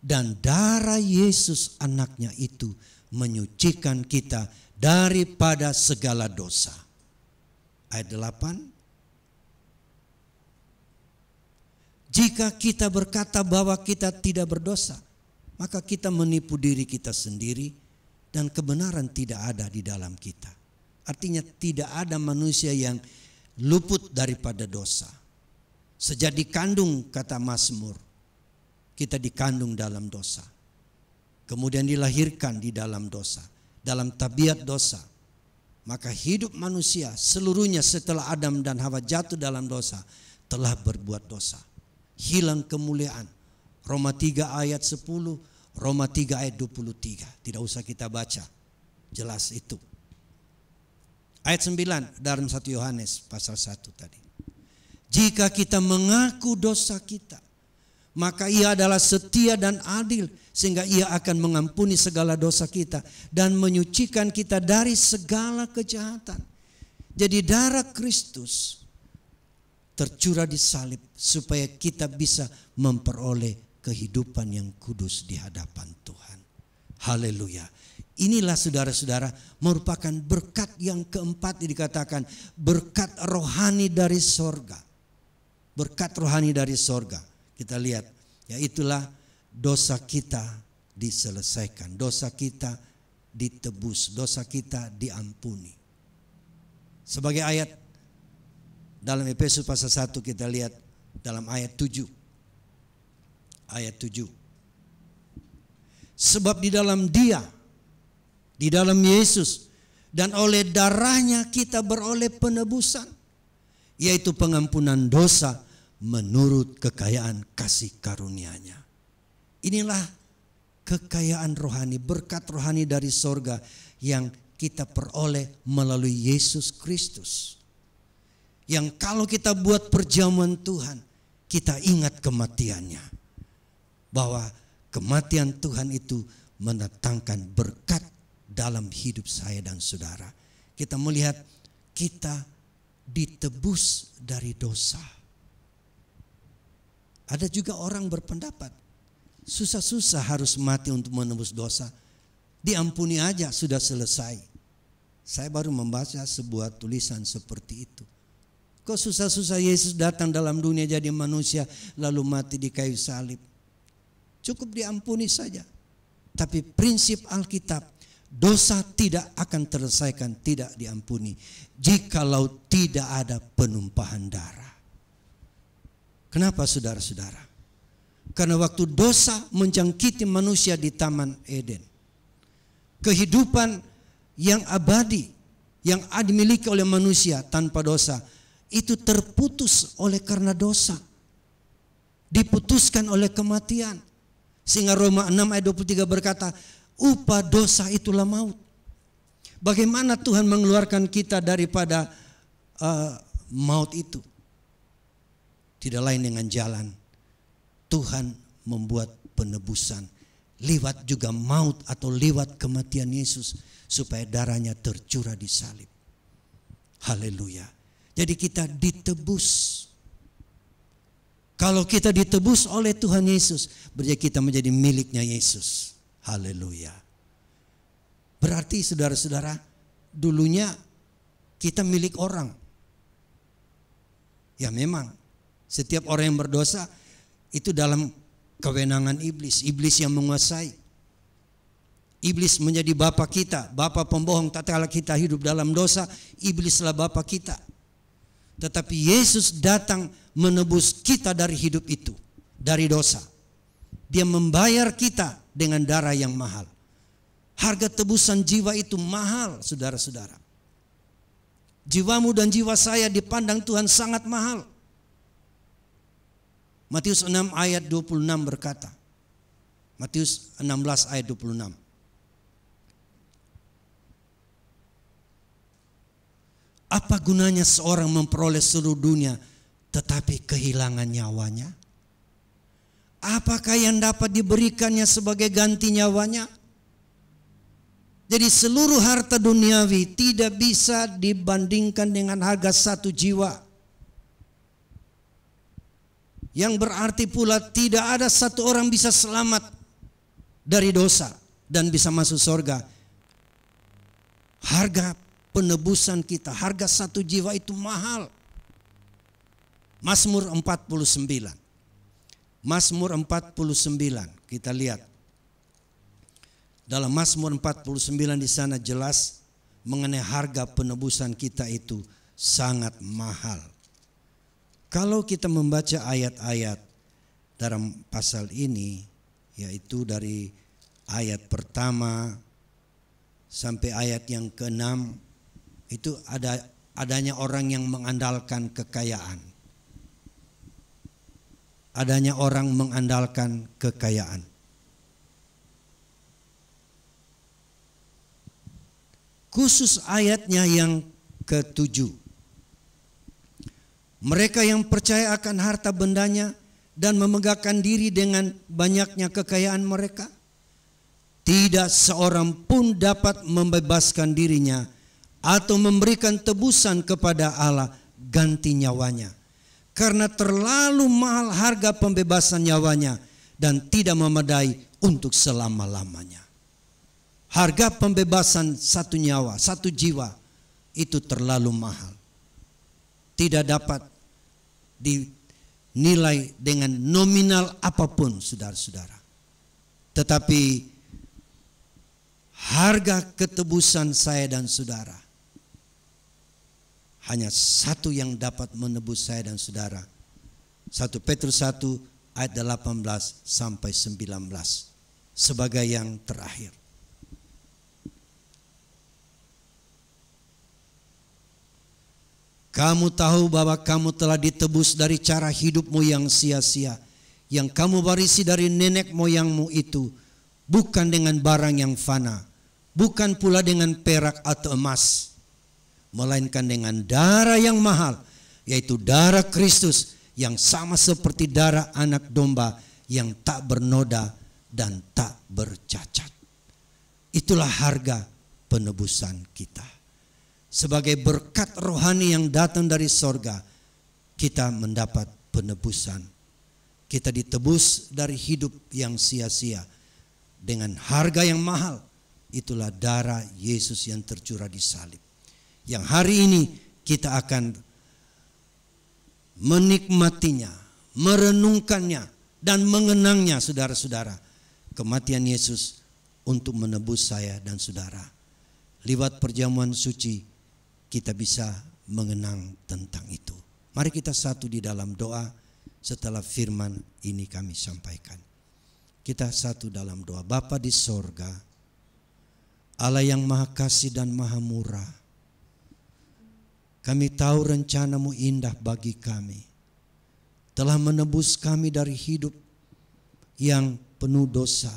Dan darah Yesus anaknya itu menyucikan kita daripada segala dosa. Ayat 8. Jika kita berkata bahwa kita tidak berdosa, maka kita menipu diri kita sendiri dan kebenaran tidak ada di dalam kita. Artinya tidak ada manusia yang luput daripada dosa. Sejak dikandung, kata Mazmur, kita dikandung dalam dosa. Kemudian dilahirkan di dalam dosa, dalam tabiat dosa. Maka hidup manusia seluruhnya setelah Adam dan Hawa jatuh dalam dosa telah berbuat dosa. Hilang kemuliaan. Roma 3 ayat 10, Roma 3 ayat 23. Tidak usah kita baca, jelas itu. Ayat 9 dalam 1 Yohanes pasal 1 tadi. Jika kita mengaku dosa kita, maka Ia adalah setia dan adil sehingga Ia akan mengampuni segala dosa kita dan menyucikan kita dari segala kejahatan. Jadi darah Kristus tercurah di salib supaya kita bisa memperoleh kehidupan yang kudus di hadapan Tuhan. Haleluya. Inilah saudara-saudara merupakan berkat yang keempat yang dikatakan berkat rohani dari sorga. Berkat rohani dari sorga. Kita lihat, ya itulah dosa kita diselesaikan, dosa kita ditebus, dosa kita diampuni. Sebagai ayat dalam Efesus pasal 1 kita lihat dalam ayat 7. Ayat 7. Sebab di dalam Dia, di dalam Yesus, dan oleh darahnya kita beroleh penebusan, yaitu pengampunan dosa menurut kekayaan kasih karunia-Nya. Inilah kekayaan rohani, berkat rohani dari sorga yang kita peroleh melalui Yesus Kristus. Yang kalau kita buat perjamuan Tuhan, kita ingat kematiannya. Bahwa kematian Tuhan itu mendatangkan berkat dalam hidup saya dan saudara. Kita melihat kita ditebus dari dosa. Ada juga orang berpendapat susah-susah harus mati untuk menebus dosa. Diampuni aja sudah selesai. Saya baru membaca sebuah tulisan seperti itu. Kok susah-susah Yesus datang dalam dunia jadi manusia lalu mati di kayu salib. Cukup diampuni saja. Tapi prinsip Alkitab, dosa tidak akan terselesaikan tidak diampuni jikalau tidak ada penumpahan darah. Kenapa saudara-saudara? Karena waktu dosa menjangkiti manusia di Taman Eden, kehidupan yang abadi yang dimiliki oleh manusia tanpa dosa itu terputus oleh karena dosa, diputuskan oleh kematian. Sehingga Roma 6 ayat 23 berkata, upah dosa itulah maut. Bagaimana Tuhan mengeluarkan kita daripada maut itu? Tidak lain dengan jalan Tuhan membuat penebusan lewat juga maut atau lewat kematian Yesus supaya darahnya tercurah di salib. Haleluya. Jadi kita ditebus. Kalau kita ditebus oleh Tuhan Yesus, berarti kita menjadi miliknya Yesus. Haleluya. Berarti saudara-saudara, dulunya kita milik orang. Ya memang, setiap orang yang berdosa itu dalam kewenangan iblis. Iblis yang menguasai. Iblis menjadi bapa kita, bapa pembohong. Tatkala kita hidup dalam dosa, iblislah bapa kita. Tetapi Yesus datang menebus kita dari hidup itu, dari dosa. Dia membayar kita dengan darah yang mahal. Harga tebusan jiwa itu mahal, saudara-saudara. Jiwamu dan jiwa saya dipandang Tuhan sangat mahal. Matius 6 ayat 26 berkata, Matius 16 ayat 26. Apa gunanya seorang memperoleh seluruh dunia tetapi kehilangan nyawanya? Apakah yang dapat diberikannya sebagai ganti nyawanya? Jadi seluruh harta duniawi tidak bisa dibandingkan dengan harga satu jiwa. Yang berarti pula tidak ada satu orang bisa selamat dari dosa dan bisa masuk surga. Harga penebusan kita, harga satu jiwa itu mahal. Mazmur 49. Mazmur 49, kita lihat. Dalam Mazmur 49 di sana jelas mengenai harga penebusan kita itu sangat mahal. Kalau kita membaca ayat-ayat dalam pasal ini, yaitu dari ayat pertama sampai ayat yang ke-6, itu adanya orang yang mengandalkan kekayaan. Adanya orang mengandalkan kekayaan. Khusus ayatnya yang ke-7. Mereka yang percaya akan harta bendanya dan memegahkan diri dengan banyaknya kekayaan mereka, tidak seorang pun dapat membebaskan dirinya atau memberikan tebusan kepada Allah ganti nyawanya. Karena terlalu mahal harga pembebasan nyawanya dan tidak memadai untuk selama-lamanya. Harga pembebasan satu nyawa, satu jiwa itu terlalu mahal. Tidak dapat dinilai dengan nominal apapun, saudara-saudara. Tetapi harga ketebusan saya dan saudara, hanya satu yang dapat menebus saya dan saudara. 1 Petrus 1 ayat 18 sampai 19 sebagai yang terakhir. Kamu tahu bahwa kamu telah ditebus dari cara hidupmu yang sia-sia, yang kamu warisi dari nenek moyangmu itu, bukan dengan barang yang fana, bukan pula dengan perak atau emas, melainkan dengan darah yang mahal, yaitu darah Kristus yang sama seperti darah anak domba yang tak bernoda dan tak bercacat. Itulah harga penebusan kita. Sebagai berkat rohani yang datang dari sorga, kita mendapat penebusan. Kita ditebus dari hidup yang sia-sia dengan harga yang mahal, itulah darah Yesus yang tercurah di salib. Yang hari ini kita akan menikmatinya, merenungkannya, dan mengenangnya, saudara-saudara. Kematian Yesus untuk menebus saya dan saudara. Lewat perjamuan suci kita bisa mengenang tentang itu. Mari kita satu di dalam doa setelah firman ini kami sampaikan. Kita satu dalam doa. Bapa di sorga, Allah yang maha kasih dan maha murah, kami tahu rencana-Mu indah bagi kami. Telah menebus kami dari hidup yang penuh dosa,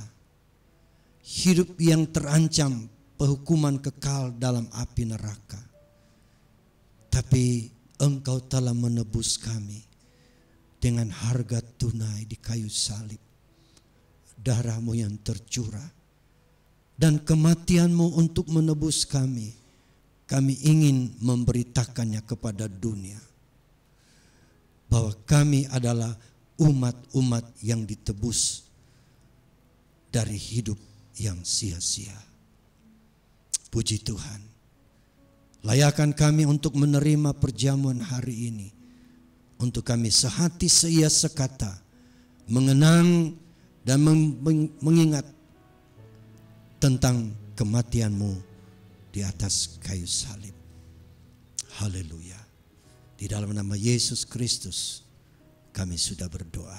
hidup yang terancam penghukuman kekal dalam api neraka. Tapi Engkau telah menebus kami dengan harga tunai di kayu salib. Darah-Mu yang tercurah dan kematian-Mu untuk menebus kami. Kami ingin memberitakannya kepada dunia bahwa kami adalah umat-umat yang ditebus dari hidup yang sia-sia. Puji Tuhan. Layakan kami untuk menerima perjamuan hari ini, untuk kami sehati seia sekata mengenang dan mengingat tentang kematian-Mu di atas kayu salib. Haleluya. Di dalam nama Yesus Kristus kami sudah berdoa.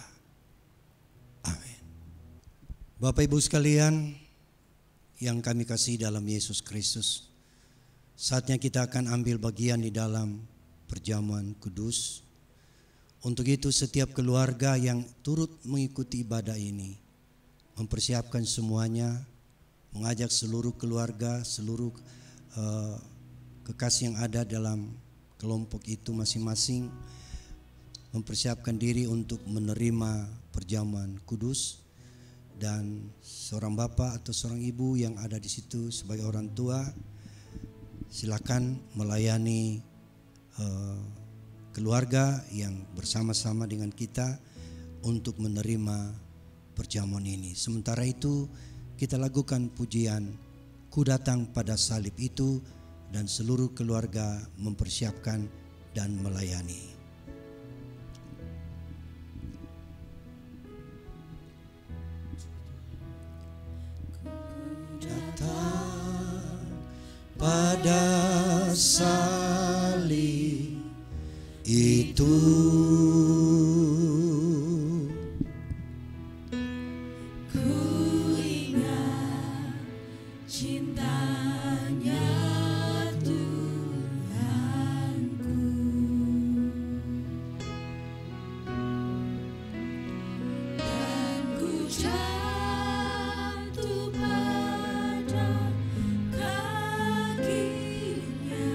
Amin. Bapak Ibu sekalian yang kami kasih dalam Yesus Kristus, saatnya kita akan ambil bagian di dalam perjamuan kudus. Untuk itu setiap keluarga yang turut mengikuti ibadah ini mempersiapkan semuanya, mengajak seluruh keluarga, seluruh kekasih yang ada dalam kelompok itu masing-masing mempersiapkan diri untuk menerima perjamuan kudus. Dan seorang bapak atau seorang ibu yang ada di situ sebagai orang tua, silakan melayani keluarga yang bersama-sama dengan kita untuk menerima perjamuan ini. Sementara itu kita lakukan pujian Ku Datang pada Salib itu, dan seluruh keluarga mempersiapkan dan melayani. Ku datang pada salib itu, ku ingat cintanya Tuhanku, dan ku jatuh pada kakinya.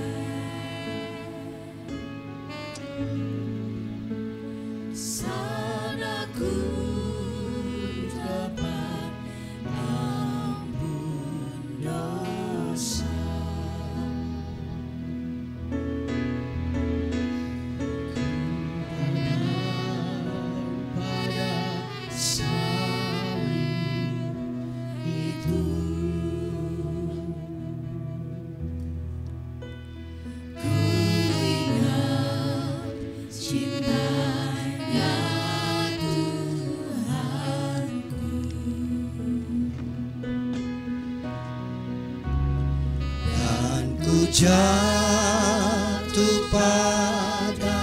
Sana ku dapat ampun dosa. Pada salib itu, ku ingat cintanya Tuhanku, dan ku jatuh pada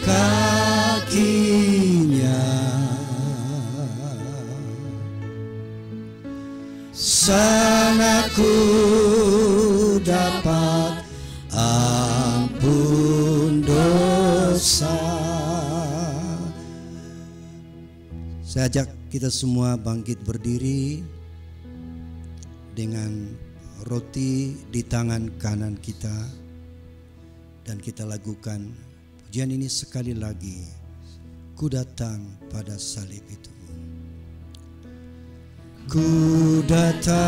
kakinya. Sana ku dapat ampun dosa. Saya ajak kita semua bangkit berdiri dengan roti di tangan kanan kita, dan kita lakukan pujian ini sekali lagi. Ku datang pada salib itu. Ku datang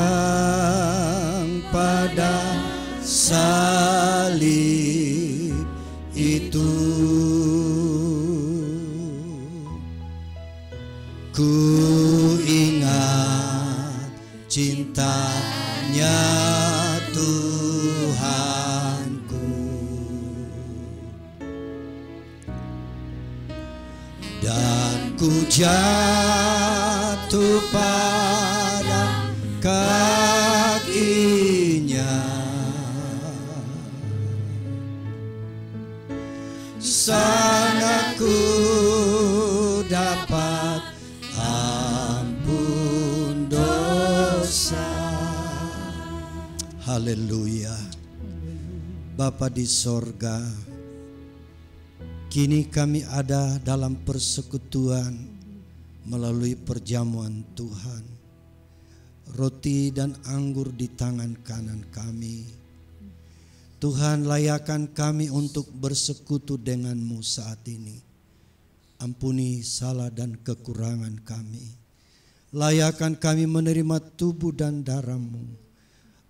pada salib itu, ku ingat cintanya Tuhanku, dan ku jatuh pada kakinya. Sana ku dapat ampun dosa. Haleluya. Bapa di sorga, kini kami ada dalam persekutuan melalui perjamuan Tuhan. Roti dan anggur di tangan kanan kami. Tuhan, layakkan kami untuk bersekutu denganmu saat ini. Ampuni salah dan kekurangan kami. Layakkan kami menerima tubuh dan darah-Mu,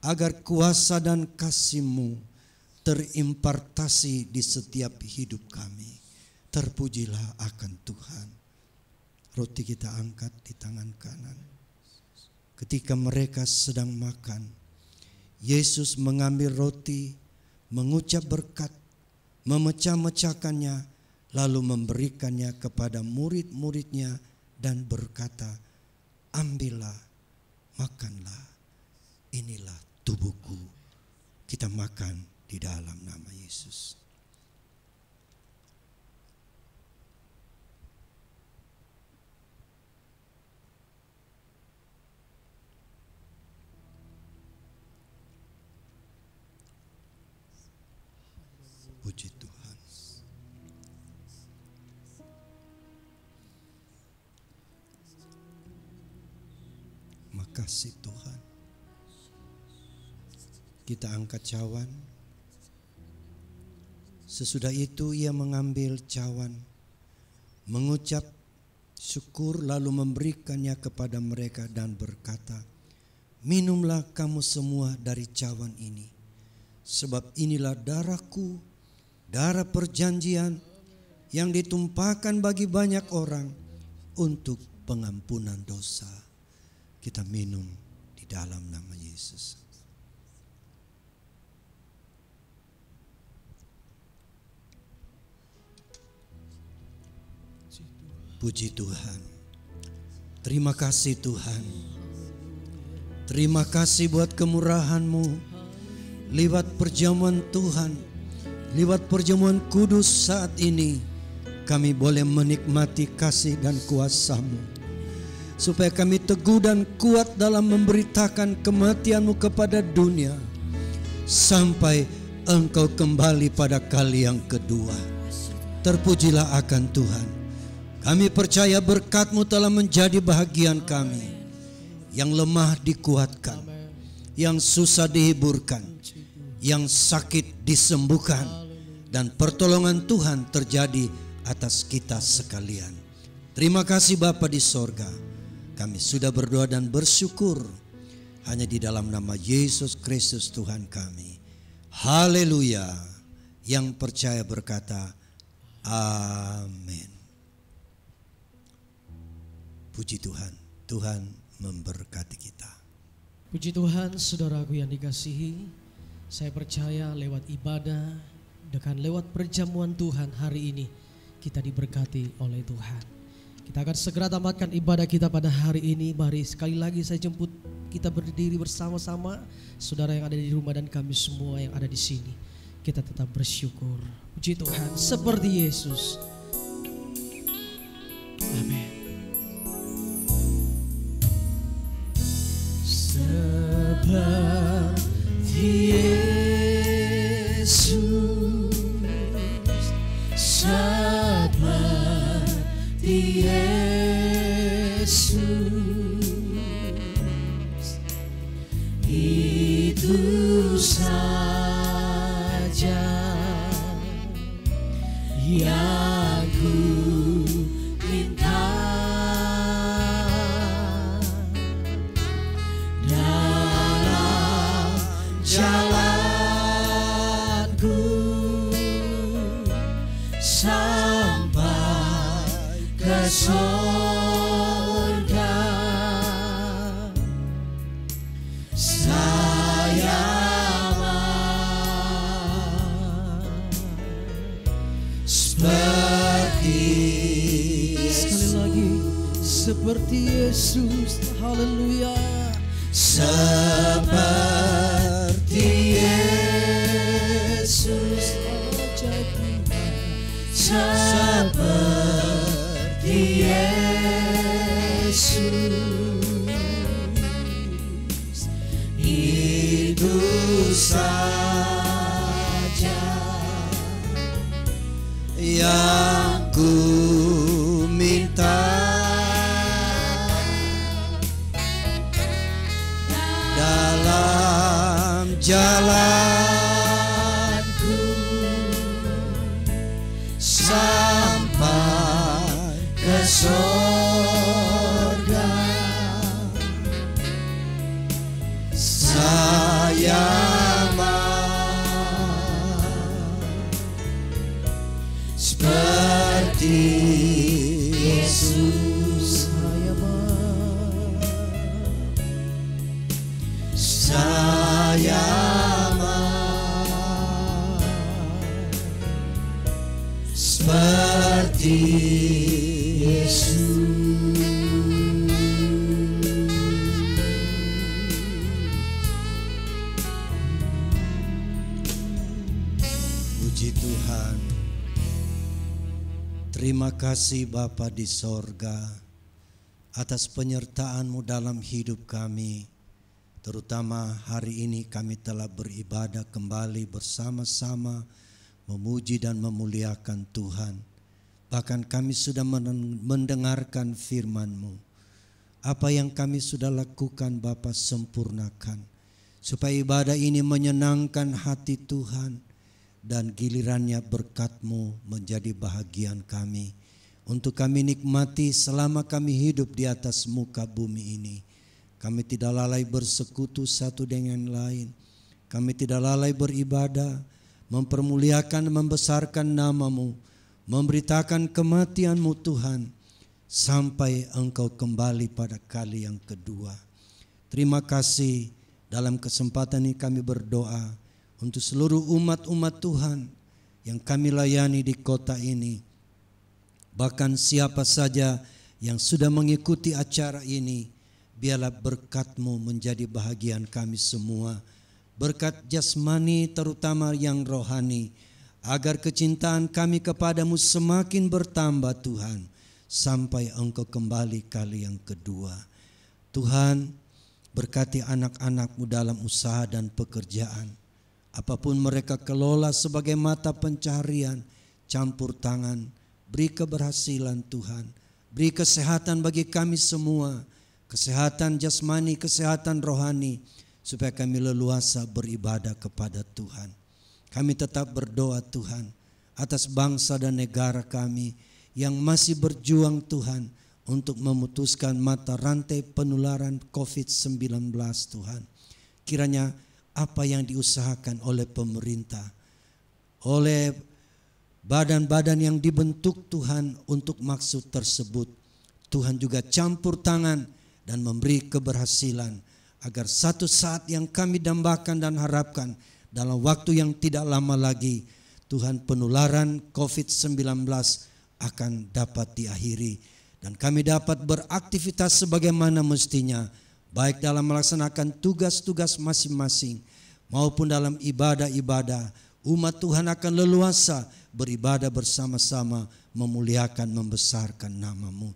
agar kuasa dan kasih-Mu terimpartasi di setiap hidup kami. Terpujilah akan Tuhan. Roti kita angkat di tangan kanan. Ketika mereka sedang makan, Yesus mengambil roti, mengucap berkat, memecah-mecahkannya, lalu memberikannya kepada murid-muridnya dan berkata, ambillah, makanlah, inilah tubuhku. Kita makan di dalam nama Yesus. Puji Tuhan. Makasih Tuhan. Kita angkat cawan. Sesudah itu ia mengambil cawan, mengucap syukur lalu memberikannya kepada mereka dan berkata, minumlah kamu semua dari cawan ini, sebab inilah darahku, darah perjanjian yang ditumpahkan bagi banyak orang untuk pengampunan dosa. Kita minum di dalam nama Yesus. Puji Tuhan. Terima kasih Tuhan. Terima kasih buat kemurahan-Mu. Lewat perjamuan Tuhan, lewat perjamuan kudus saat ini, kami boleh menikmati kasih dan kuasa-Mu, supaya kami teguh dan kuat dalam memberitakan kematian-Mu kepada dunia, sampai Engkau kembali pada kali yang kedua. Terpujilah akan Tuhan. Kami percaya berkat-Mu telah menjadi bahagian kami. Yang lemah dikuatkan, yang susah dihiburkan, yang sakit disembuhkan, dan pertolongan Tuhan terjadi atas kita sekalian. Terima kasih Bapa di sorga. Kami sudah berdoa dan bersyukur hanya di dalam nama Yesus Kristus Tuhan kami. Haleluya. Yang percaya berkata, amin. Puji Tuhan. Tuhan memberkati kita. Puji Tuhan, saudaraku yang dikasihi. Saya percaya lewat ibadah, dengan lewat perjamuan Tuhan hari ini, kita diberkati oleh Tuhan. Kita akan segera tamatkan ibadah kita pada hari ini. Mari sekali lagi saya jemput kita berdiri bersama-sama, saudara yang ada di rumah dan kami semua yang ada di sini. Kita tetap bersyukur. Puji Tuhan, seperti Yesus. Amin. Seperti Yesus, seperti Yesus, itu saja yang ku minta. Jalanku sampai ke surga. seperti Yesus. Haleluya. Seperti Yesus, seperti Yesus, itu saja yang ku minta. Dalam jalanku sampai ke sorga, saya mau seperti Yesus. Saya mau seperti Yesus. Puji Tuhan. Terima kasih Bapa di sorga atas penyertaan-Mu dalam hidup kami. Terutama hari ini kami telah beribadah kembali bersama-sama memuji dan memuliakan Tuhan. Bahkan kami sudah mendengarkan firman-Mu. Apa yang kami sudah lakukan Bapa sempurnakan. Supaya ibadah ini menyenangkan hati Tuhan. Dan gilirannya berkat-Mu menjadi bahagian kami. Untuk kami nikmati selama kami hidup di atas muka bumi ini. Kami tidak lalai bersekutu satu dengan lain. Kami tidak lalai beribadah, mempermuliakan, membesarkan nama-Mu, memberitakan kematian-Mu Tuhan, sampai Engkau kembali pada kali yang kedua. Terima kasih dalam kesempatan ini kami berdoa untuk seluruh umat-umat Tuhan yang kami layani di kota ini. Bahkan siapa saja yang sudah mengikuti acara ini, biarlah berkat-Mu menjadi bahagian kami semua. Berkat jasmani terutama yang rohani. Agar kecintaan kami kepadamu semakin bertambah Tuhan. Sampai Engkau kembali kali yang kedua. Tuhan berkati anak-anak-Mu dalam usaha dan pekerjaan. Apapun mereka kelola sebagai mata pencaharian. Campur tangan. Beri keberhasilan Tuhan. Beri kesehatan bagi kami semua. Kesehatan jasmani, kesehatan rohani, supaya kami leluasa beribadah kepada Tuhan. Kami tetap berdoa Tuhan atas bangsa dan negara kami yang masih berjuang Tuhan untuk memutuskan mata rantai penularan COVID-19 Tuhan. Kiranya apa yang diusahakan oleh pemerintah, oleh badan-badan yang dibentuk Tuhan untuk maksud tersebut, Tuhan juga campur tangan dan memberi keberhasilan agar satu saat yang kami dambakan dan harapkan dalam waktu yang tidak lama lagi Tuhan penularan COVID-19 akan dapat diakhiri dan kami dapat beraktivitas sebagaimana mestinya baik dalam melaksanakan tugas-tugas masing-masing maupun dalam ibadah-ibadah. Umat Tuhan akan leluasa beribadah bersama-sama memuliakan membesarkan nama-Mu.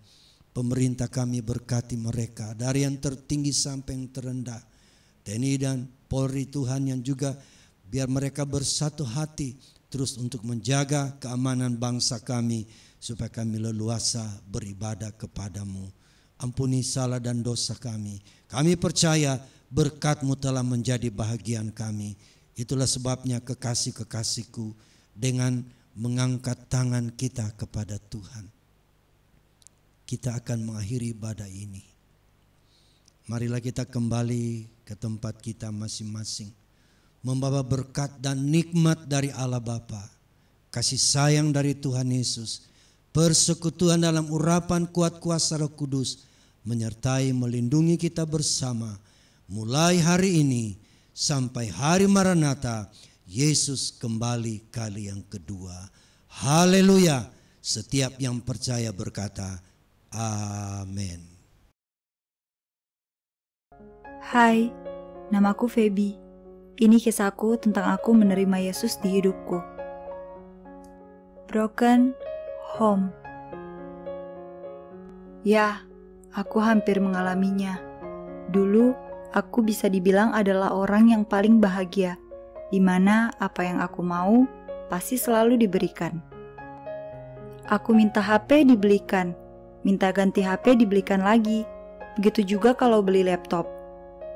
Pemerintah kami berkati mereka dari yang tertinggi sampai yang terendah. TNI dan Polri Tuhan yang juga biar mereka bersatu hati terus untuk menjaga keamanan bangsa kami supaya kami leluasa beribadah kepadamu. Ampuni salah dan dosa kami. Kami percaya berkat-Mu telah menjadi bahagian kami. Itulah sebabnya kekasih-kekasihku dengan mengangkat tangan kita kepada Tuhan. Kita akan mengakhiri ibadah ini. Marilah kita kembali ke tempat kita masing-masing. Membawa berkat dan nikmat dari Allah Bapa. Kasih sayang dari Tuhan Yesus. Persekutuan dalam urapan kuat kuasa Roh Kudus. Menyertai melindungi kita bersama. Mulai hari ini sampai hari Maranatha. Yesus kembali kali yang kedua. Haleluya. Setiap yang percaya berkata, amin. Hai, namaku Feby. Ini kisahku tentang aku menerima Yesus di hidupku. Broken home. Ya, aku hampir mengalaminya. Dulu, aku bisa dibilang adalah orang yang paling bahagia, di mana apa yang aku mau pasti selalu diberikan. Aku minta HP dibelikan, minta ganti HP dibelikan lagi. Begitu juga kalau beli laptop.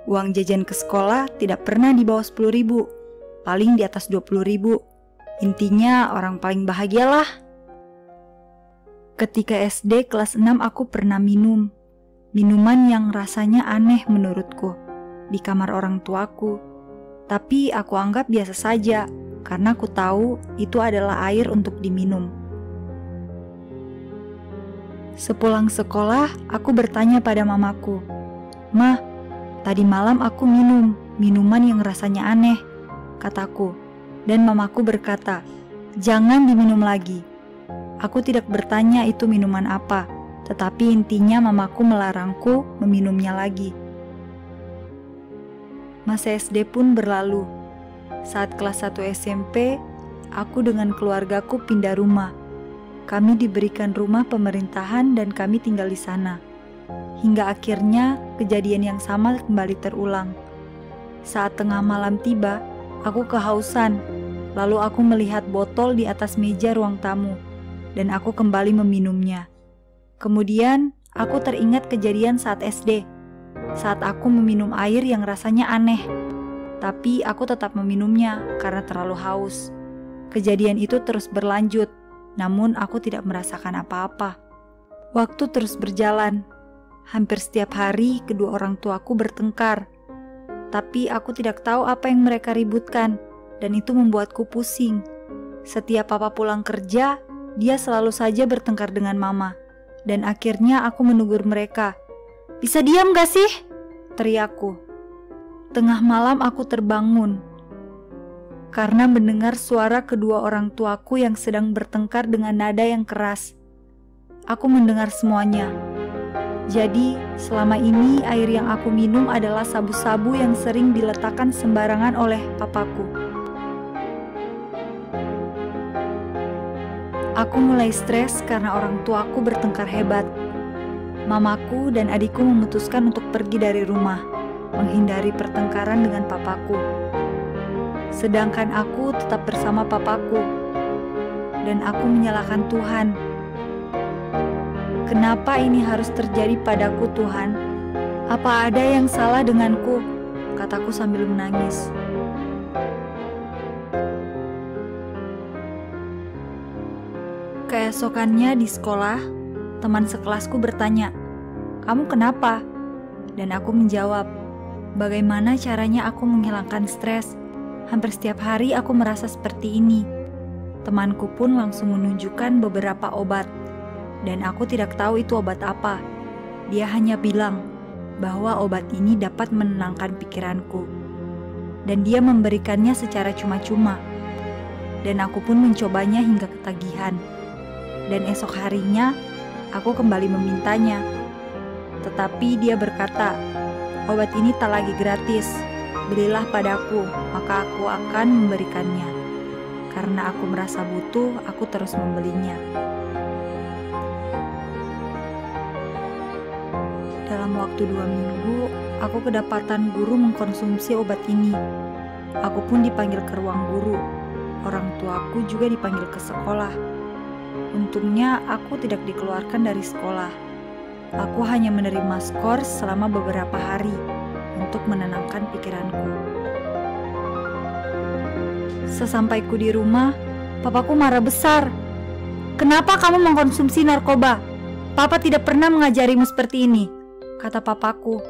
Uang jajan ke sekolah tidak pernah di bawah 10.000, paling di atas 20.000. Intinya orang paling bahagialah. Ketika SD kelas 6 aku pernah minum. Minuman yang rasanya aneh menurutku, di kamar orang tuaku. Tapi aku anggap biasa saja, karena aku tahu itu adalah air untuk diminum. Sepulang sekolah, aku bertanya pada mamaku, "Mah, tadi malam aku minum minuman yang rasanya aneh," kataku. Dan mamaku berkata, "Jangan diminum lagi." Aku tidak bertanya itu minuman apa, tetapi intinya mamaku melarangku meminumnya lagi. Masa SD pun berlalu. Saat kelas 1 SMP, aku dengan keluargaku pindah rumah. Kami diberikan rumah pemerintahan dan kami tinggal di sana. Hingga akhirnya kejadian yang sama kembali terulang. Saat tengah malam tiba, aku kehausan. Lalu aku melihat botol di atas meja ruang tamu, dan aku kembali meminumnya. Kemudian, aku teringat kejadian saat SD. Saat aku meminum air yang rasanya aneh, tapi aku tetap meminumnya karena terlalu haus. Kejadian itu terus berlanjut, namun aku tidak merasakan apa-apa. Waktu terus berjalan. Hampir setiap hari kedua orang tuaku bertengkar. Tapi aku tidak tahu apa yang mereka ributkan, dan itu membuatku pusing. Setiap papa pulang kerja, dia selalu saja bertengkar dengan mama. Dan akhirnya aku menegur mereka. "Bisa diam gak sih?" teriakku. Tengah malam aku terbangun karena mendengar suara kedua orang tuaku yang sedang bertengkar dengan nada yang keras. Aku mendengar semuanya. Jadi, selama ini air yang aku minum adalah sabu-sabu yang sering diletakkan sembarangan oleh papaku. Aku mulai stres karena orang tuaku bertengkar hebat. Mamaku dan adikku memutuskan untuk pergi dari rumah, menghindari pertengkaran dengan papaku. Sedangkan aku tetap bersama papaku, dan aku menyalahkan Tuhan. "Kenapa ini harus terjadi padaku, Tuhan? Apa ada yang salah denganku?" kataku sambil menangis. Keesokannya di sekolah, teman sekelasku bertanya, "Kamu kenapa?" Dan aku menjawab, "Bagaimana caranya aku menghilangkan stres? Hampir setiap hari aku merasa seperti ini." Temanku pun langsung menunjukkan beberapa obat, dan aku tidak tahu itu obat apa. Dia hanya bilang bahwa obat ini dapat menenangkan pikiranku, dan dia memberikannya secara cuma-cuma. Dan aku pun mencobanya hingga ketagihan. Dan esok harinya, aku kembali memintanya. Tetapi dia berkata, "Obat ini tak lagi gratis. Belilah padaku, maka aku akan memberikannya." Karena aku merasa butuh, aku terus membelinya. Dalam waktu 2 minggu, aku kedapatan guru mengkonsumsi obat ini. Aku pun dipanggil ke ruang guru. Orang tuaku juga dipanggil ke sekolah. Untungnya aku tidak dikeluarkan dari sekolah. Aku hanya menerima skor selama beberapa hari untuk menenangkan pikiranku. Sesampaiku di rumah, papaku marah besar. "Kenapa kamu mengkonsumsi narkoba? Papa tidak pernah mengajarimu seperti ini," kata papaku.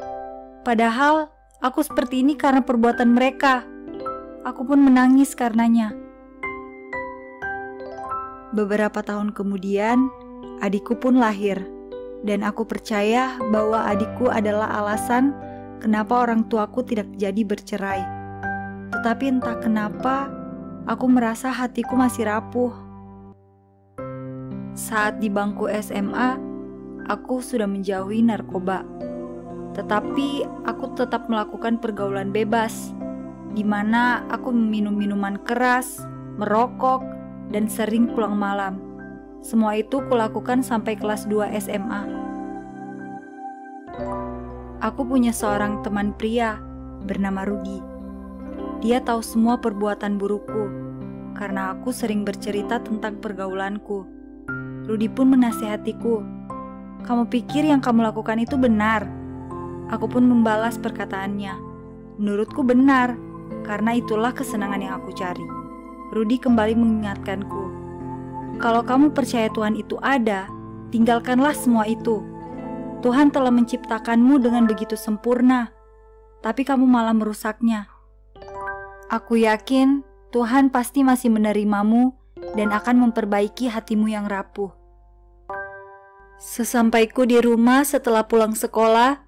Padahal aku seperti ini karena perbuatan mereka. Aku pun menangis karenanya. Beberapa tahun kemudian, adikku pun lahir, dan aku percaya bahwa adikku adalah alasan kenapa orang tuaku tidak jadi bercerai. Tetapi entah kenapa, aku merasa hatiku masih rapuh. Saat di bangku SMA, aku sudah menjauhi narkoba. Tetapi aku tetap melakukan pergaulan bebas, di mana aku meminum minuman keras, merokok, dan sering pulang malam. Semua itu kulakukan sampai kelas 2 SMA. Aku punya seorang teman pria bernama Rudi. Dia tahu semua perbuatan burukku, karena aku sering bercerita tentang pergaulanku. Rudi pun menasihatiku, "Kamu pikir yang kamu lakukan itu benar?" Aku pun membalas perkataannya, "Menurutku benar, karena itulah kesenangan yang aku cari." Rudi kembali mengingatkanku, "Kalau kamu percaya Tuhan itu ada, tinggalkanlah semua itu. Tuhan telah menciptakanmu dengan begitu sempurna, tapi kamu malah merusaknya. Aku yakin Tuhan pasti masih menerimamu dan akan memperbaiki hatimu yang rapuh." Sesampaiku di rumah setelah pulang sekolah,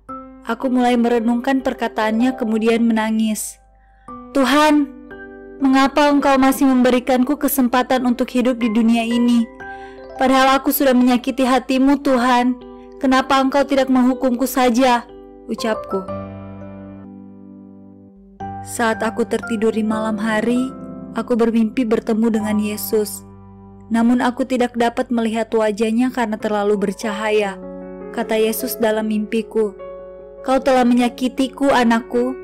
aku mulai merenungkan perkataannya kemudian menangis. "Tuhan, mengapa Engkau masih memberikanku kesempatan untuk hidup di dunia ini? Padahal aku sudah menyakiti hatimu, Tuhan. Kenapa Engkau tidak menghukumku saja?" ucapku. Saat aku tertidur di malam hari, aku bermimpi bertemu dengan Yesus. Namun aku tidak dapat melihat wajahnya karena terlalu bercahaya. Kata Yesus dalam mimpiku, "Kau telah menyakitiku, anakku."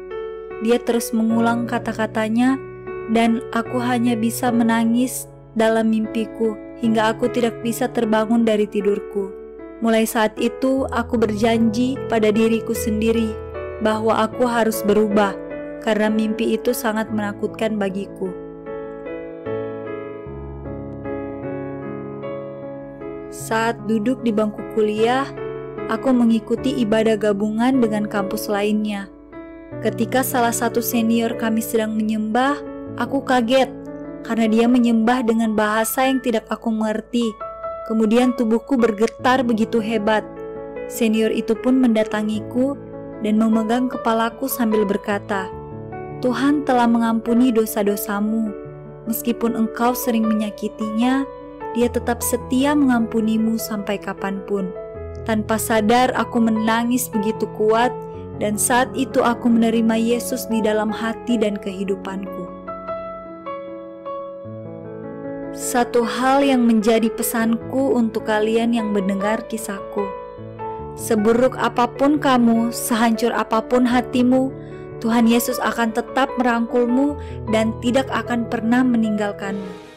Dia terus mengulang kata-katanya, dan aku hanya bisa menangis dalam mimpiku hingga aku tidak bisa terbangun dari tidurku. Mulai saat itu, aku berjanji pada diriku sendiri bahwa aku harus berubah, karena mimpi itu sangat menakutkan bagiku. Saat duduk di bangku kuliah, aku mengikuti ibadah gabungan dengan kampus lainnya. Ketika salah satu senior kami sedang menyembah, aku kaget karena dia menyembah dengan bahasa yang tidak aku mengerti. Kemudian tubuhku bergetar begitu hebat. Senior itu pun mendatangiku dan memegang kepalaku sambil berkata, "Tuhan telah mengampuni dosa-dosamu. Meskipun engkau sering menyakitinya, Dia tetap setia mengampunimu sampai kapanpun." Tanpa sadar aku menangis begitu kuat, dan saat itu aku menerima Yesus di dalam hati dan kehidupanku. Satu hal yang menjadi pesanku untuk kalian yang mendengar kisahku: seburuk apapun kamu, sehancur apapun hatimu, Tuhan Yesus akan tetap merangkulmu dan tidak akan pernah meninggalkanmu.